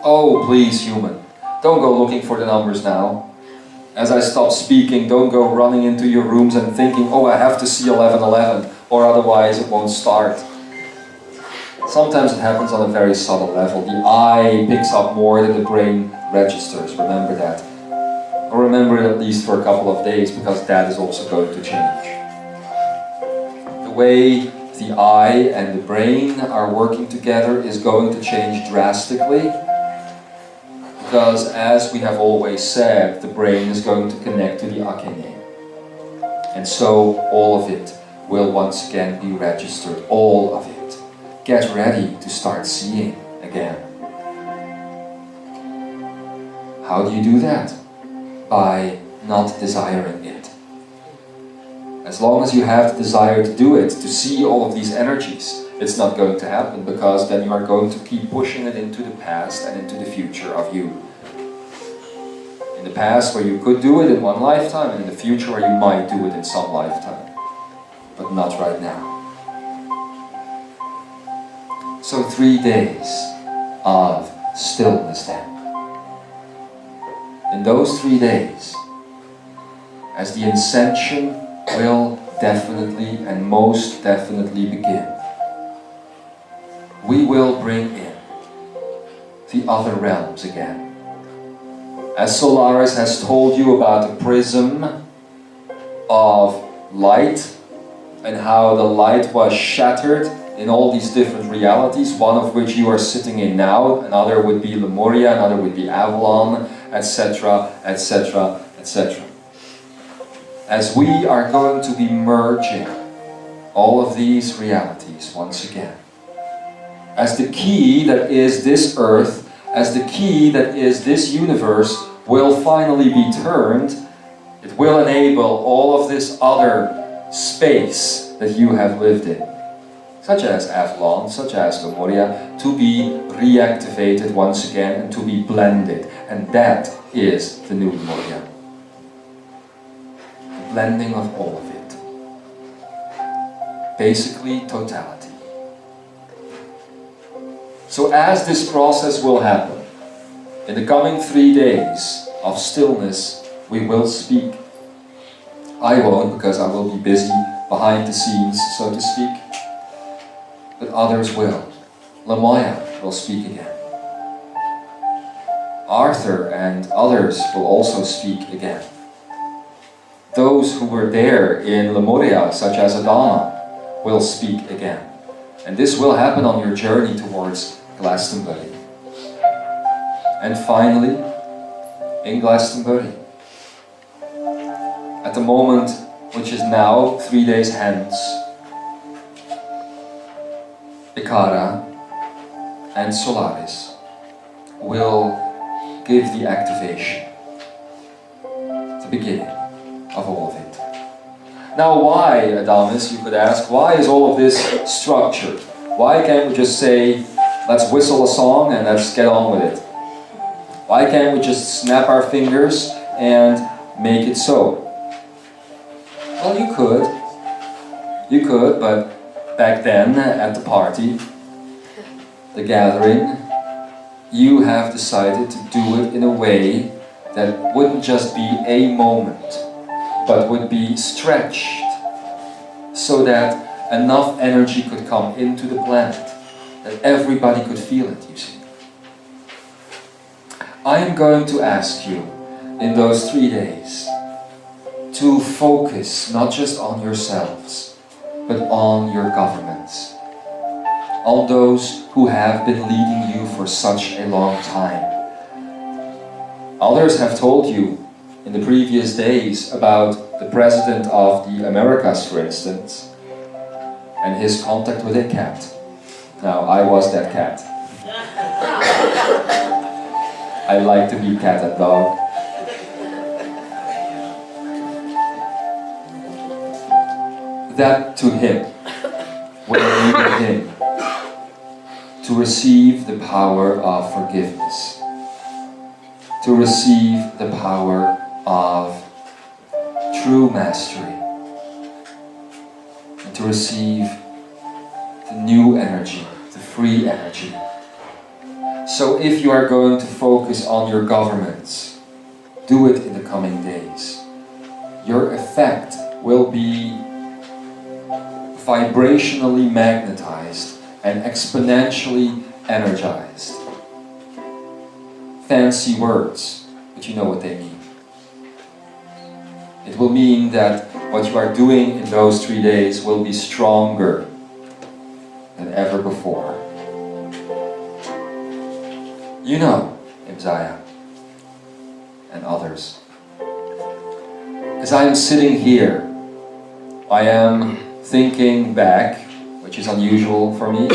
Oh, please, human, don't go looking for the numbers now. As I stop speaking, don't go running into your rooms and thinking, oh, I have to see 1111, or otherwise it won't start. Sometimes it happens on a very subtle level. The eye picks up more than the brain registers, remember that. Or remember it at least for a couple of days, because that is also going to change. The way the eye and the brain are working together is going to change drastically. Because, as we have always said, the brain is going to connect to the Akene. And so, all of it will once again be registered. All of it. Get ready to start seeing again. How do you do that? By not desiring it. As long as you have the desire to do it, to see all of these energies, it's not going to happen, because then you are going to keep pushing it into the past and into the future of you. In the past where you could do it in one lifetime, and in the future where you might do it in some lifetime. But not right now. So 3 days of stillness then. In those 3 days, as the ascension will definitely and most definitely begin, we will bring in the other realms again. As Solaris has told you about the prism of light and how the light was shattered in all these different realities, one of which you are sitting in now, another would be Lemuria, another would be Avalon, etc., etc., etc. As we are going to be merging all of these realities once again, as the key that is this earth as the key that is this universe will finally be turned, it will enable all of this other space that you have lived in, such as Avalon, such as Lemuria, to be reactivated once again and to be blended. And that is the new Lemuria. The blending of all of it. Basically, totality. So as this process will happen, in the coming 3 days of stillness, we will speak. I won't, because I will be busy behind the scenes, so to speak. But others will. Lemuria will speak again. Arthur and others will also speak again. Those who were there in Lemuria, such as Adama, will speak again. And this will happen on your journey towards Glastonbury. And finally, in Glastonbury, at the moment which is now 3 days hence, Ikara and Solaris will give the activation, the beginning of all of it. Now why, Adamus, you could ask, why is all of this structured? Why can't we just say, let's whistle a song and let's get on with it? Why can't we just snap our fingers and make it so? Well, you could, but back then at the party, the gathering, you have decided to do it in a way that wouldn't just be a moment, but would be stretched so that enough energy could come into the planet, that everybody could feel it, you see. I am going to ask you in those 3 days to focus not just on yourselves, but on your governments, on those who have been leading you for such a long time. Others have told you in the previous days about the President of the Americas, for instance, and his contact with a cat. Now, I was that cat. I like to be cat and dog. That to him, when leading him to receive the power of forgiveness, to receive the power of true mastery, and to receive the new energy, the free energy. So if you are going to focus on your governments, do it in the coming days. Your effect will be vibrationally magnetized and exponentially energized. Fancy words, but you know what they mean. It will mean that what you are doing in those 3 days will be stronger than ever before. You know, Imzaia and others. As I am sitting here, I am thinking back, which is unusual for me,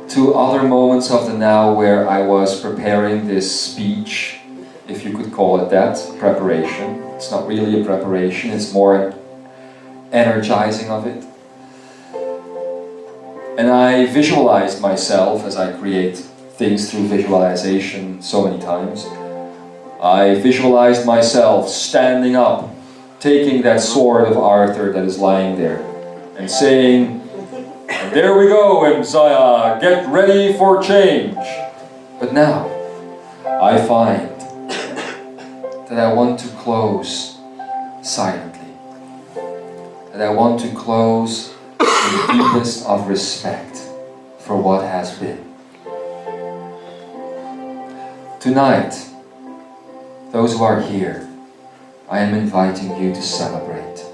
to other moments of the now where I was preparing this speech, if you could call it that, preparation. It's not really a preparation, it's more energizing of it. And I visualized myself, as I create things through visualization so many times. I visualized myself standing up, taking that sword of Arthur that is lying there, and saying, "There we go, Imzaia, get ready for change." But now, I find that I want to close silently. That I want to close in the deepest of respect for what has been. Tonight, those who are here, I am inviting you to celebrate,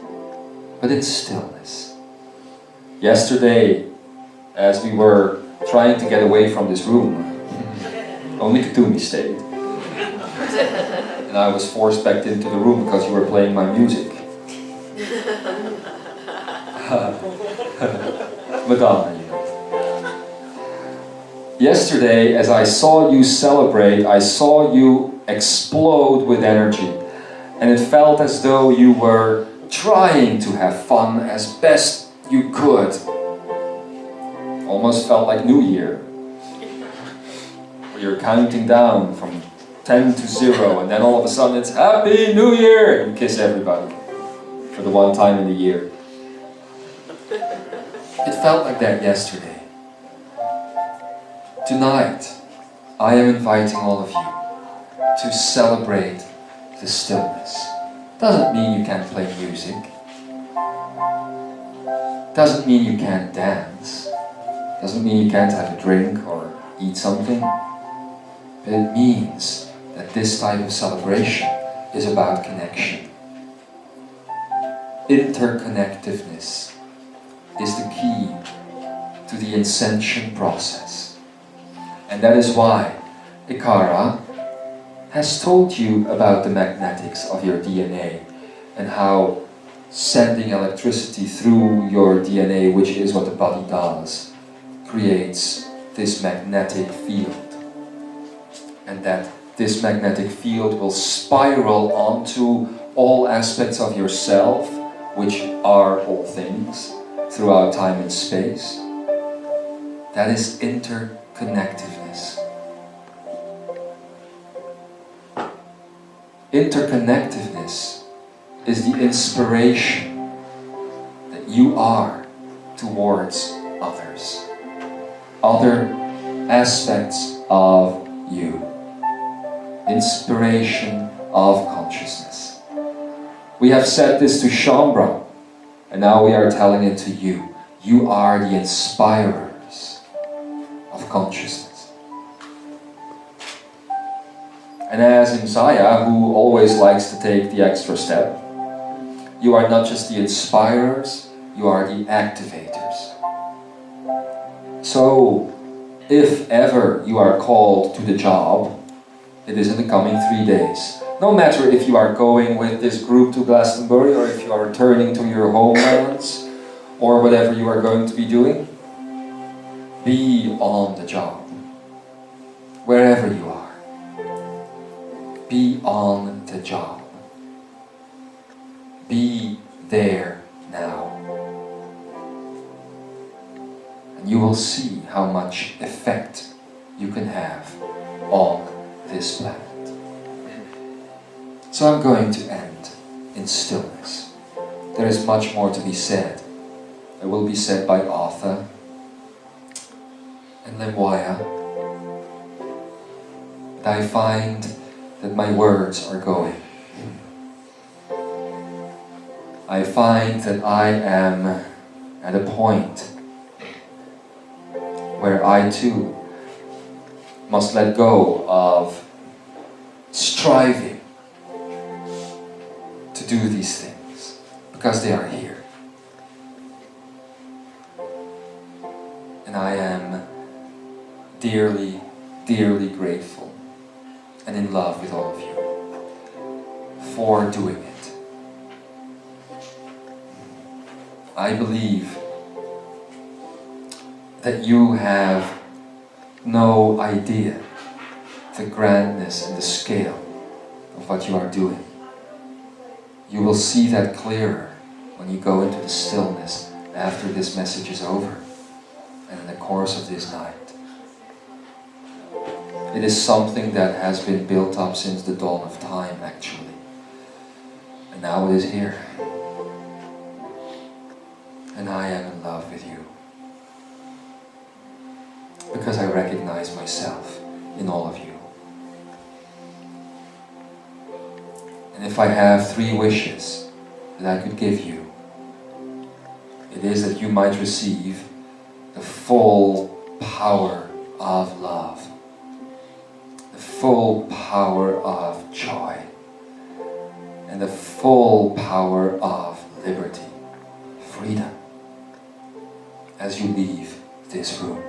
but in stillness. Yesterday, as we were trying to get away from this room, only Katumi stayed. And I was forced back into the room because you were playing my music. Madonna, you know. yesterday, as I saw you celebrate, I saw you explode with energy. And it felt as though you were trying to have fun as best you could. Almost felt like New Year. Where you're counting down from 10 to 0, and then all of a sudden it's Happy New Year! And you kiss everybody for the one time in the year. It felt like that yesterday. Tonight, I am inviting all of you to celebrate the stillness. Doesn't mean you can't play music. Doesn't mean you can't dance. Doesn't mean you can't have a drink or eat something. But it means that this type of celebration is about connection. Interconnectiveness is the key to the ascension process. And that is why Ikara has told you about the magnetics of your DNA and how sending electricity through your DNA, which is what the body does, creates this magnetic field. And that this magnetic field will spiral onto all aspects of yourself, which are all things, throughout time and space. That is interconnectiveness. Interconnectiveness is the inspiration that you are towards others. Other aspects of you. Inspiration of consciousness. We have said this to Shambhala, and now we are telling it to you. You are the inspirers of consciousness. And as Imzaia, who always likes to take the extra step, you are not just the inspirers, you are the activators. So, if ever you are called to the job, it is in the coming 3 days. No matter if you are going with this group to Glastonbury or if you are returning to your homelands or whatever you are going to be doing, be on the job. Wherever you are. Be on the job. Be there now. And you will see how much effect you can have on this planet. So I'm going to end in stillness. There is much more to be said. It will be said by Arthur and Lemwaya. But I find that my words are going. I find that I am at a point where I too must let go of striving to do these things because they are here. And I am dearly, dearly grateful and in love with all of you for doing it. I believe that you have no idea the grandness and the scale of what you are doing. You will see that clearer when you go into the stillness after this message is over and in the course of this night. It is something that has been built up since the dawn of time, actually. And now it is here. And I am in love with you. Because I recognize myself in all of you. And if I have 3 wishes that I could give you, it is that you might receive the full power of love, the full power of joy, and the full power of liberty, freedom, as you leave this room.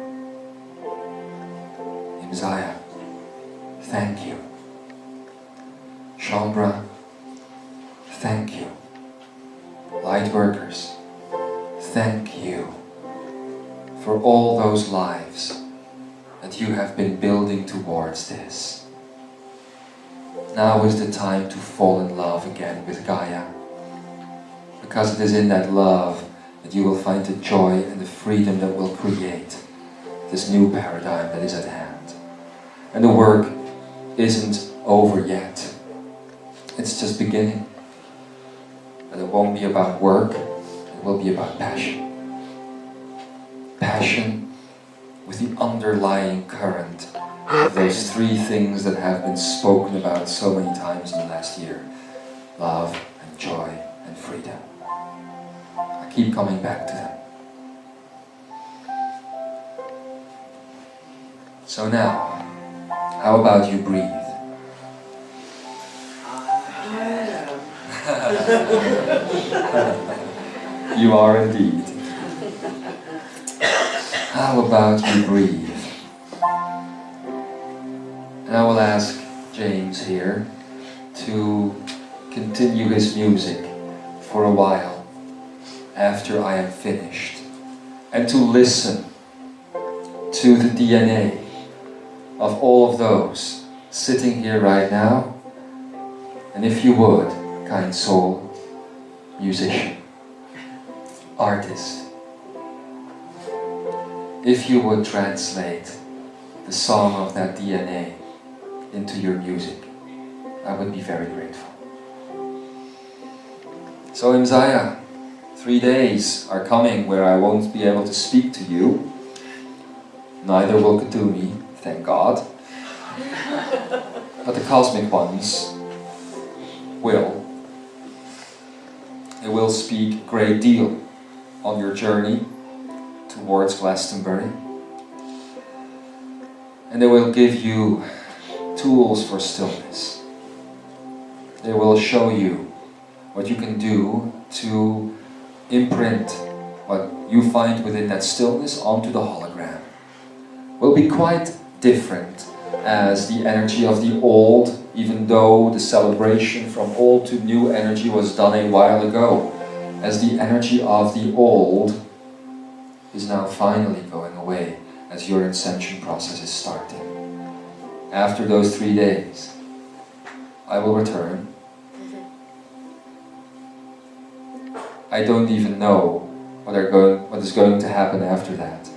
Imzaia, thank you. Shambhala, thank you. Light workers, thank you for all those lives that you have been building towards this. Now is the time to fall in love again with Gaia, because it is in that love that you will find the joy and the freedom that will create this new paradigm that is at hand. And the work isn't over yet. It's just beginning. And it won't be about work, it will be about passion. Passion with the underlying current of those three things that have been spoken about so many times in the last year. Love and joy and freedom. I keep coming back to them. So now, how about you breathe? You are indeed. How about you breathe? And I will ask James here to continue his music for a while after I am finished, and to listen to the DNA of all of those sitting here right now. And if you would, kind soul, musician, artist, if you would translate the song of that DNA into your music, I would be very grateful. So Imzaia, 3 days are coming where I won't be able to speak to you. Neither will Katumi, thank God. But the cosmic ones will. They will speak a great deal on your journey towards Glastonbury. And they will give you tools for stillness. They will show you what you can do to imprint what you find within that stillness onto the hologram. Will be quite different as the energy of the old, even though the celebration from old to new energy was done a while ago, as the energy of the old is now finally going away as your ascension process is starting. After those 3 days, I will return. I don't even know what is going to happen after that.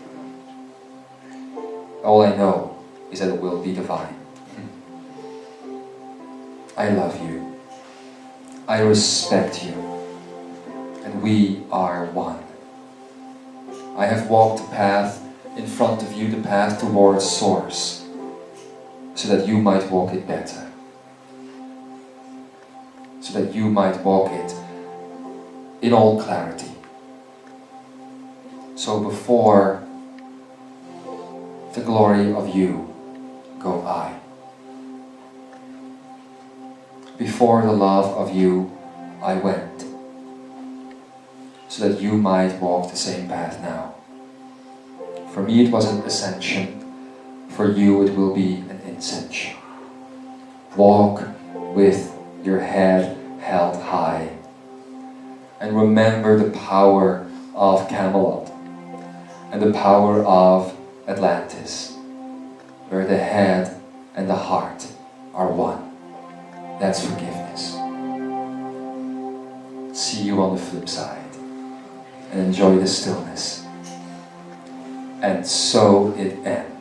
All I know is that it will be divine. I love you. I respect you. And we are one. I have walked the path in front of you, the path towards Source, so that you might walk it better. So that you might walk it in all clarity. So before the glory of you go I. Before the love of you I went, so that you might walk the same path now. For me it was an ascension, for you it will be an ascension. Walk with your head held high, and remember the power of Camelot and the power of Atlantis, where the head and the heart are one. That's forgiveness. See you on the flip side, and enjoy the stillness. And so it ends.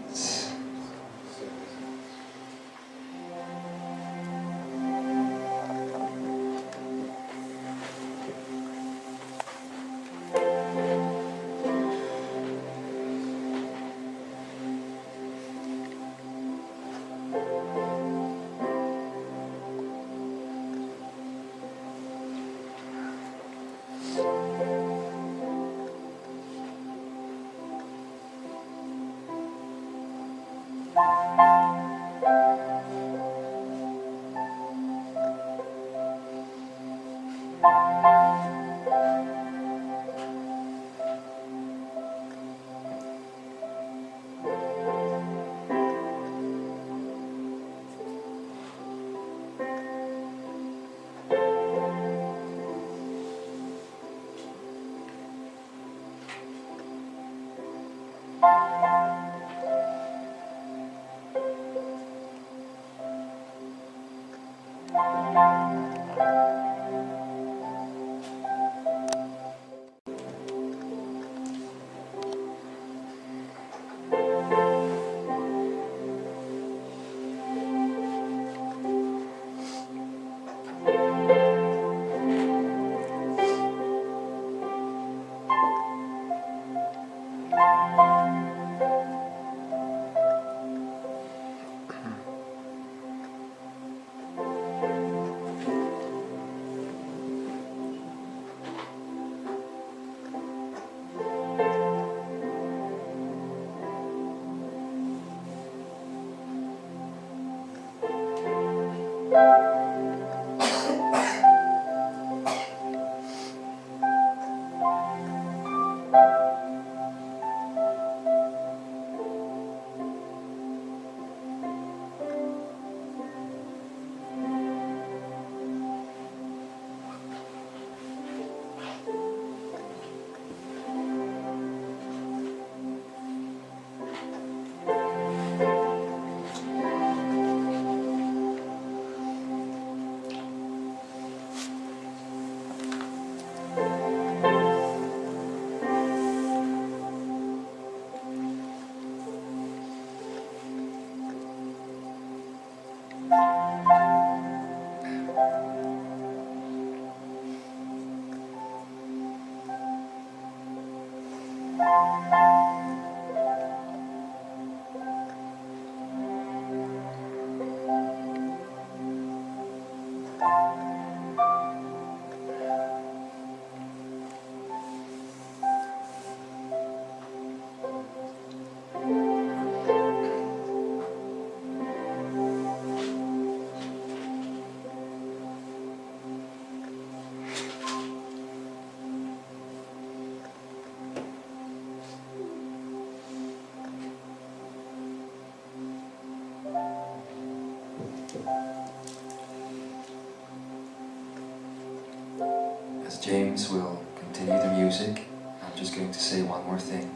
As James will continue the music, I'm just going to say one more thing.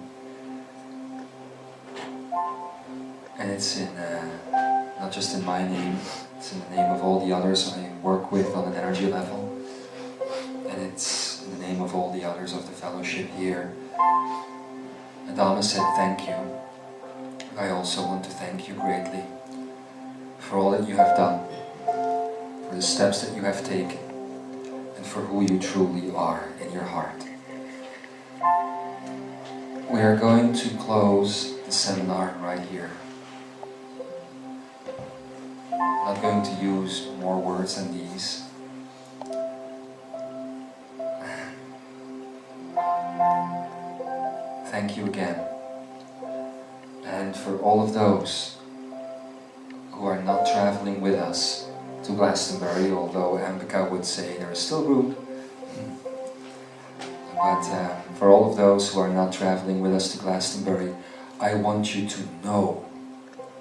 And it's in, not just in my name, it's in the name of all the others I work with on an energy level. And it's in the name of all the others of the fellowship here. Adamus said thank you. I also want to thank you greatly for all that you have done, for the steps that you have taken, and for who you truly are in your heart. We are going to close the seminar right here. I'm not going to use more words than these. Thank you again. And for all of those who are not traveling with us to Glastonbury, although Ambika would say there is still room. But for all of those who are not traveling with us to Glastonbury, I want you to know,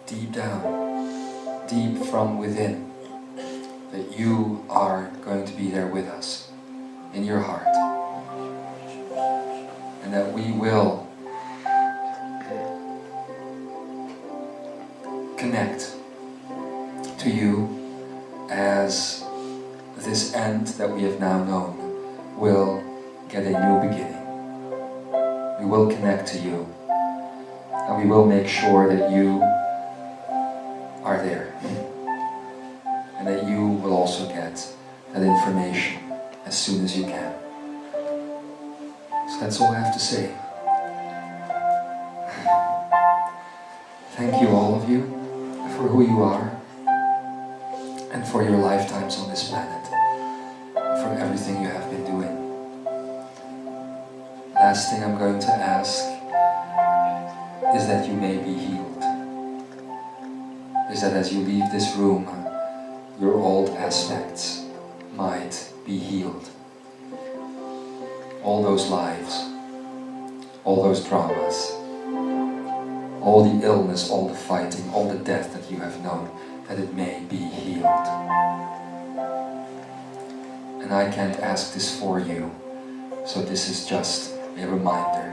deep down, deep from within, that you are going to be there with us, in your heart. And that we will connect to you as this end that we have now known will get a new beginning. We will connect to you, and we will make sure that you are there, and that you will also get that information as soon as you can. So that's all I have to say. Thank you, all of you, for who you are, and for your lifetimes on this planet, for everything you have been doing. Last thing I'm going to ask is that you may be healed. Is that as you leave this room, your old aspects might be healed. All those lives, all those dramas, all the illness, all the fighting, all the death that you have known, that it may be healed. And I can't ask this for you, so this is just a reminder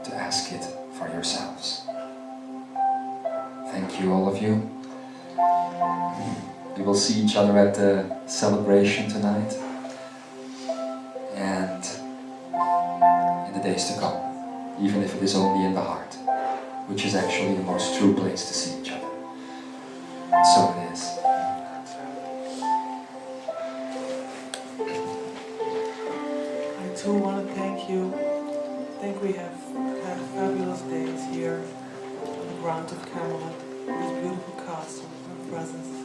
to ask it for yourselves. Thank you, all of you. We will see each other at the celebration tonight and in the days to come, even if it is only in the heart, which is actually the most true place to see each other. So it is. I too want to thank you. I think we have had fabulous days here on the grounds of Camelot, with this beautiful castle and presence.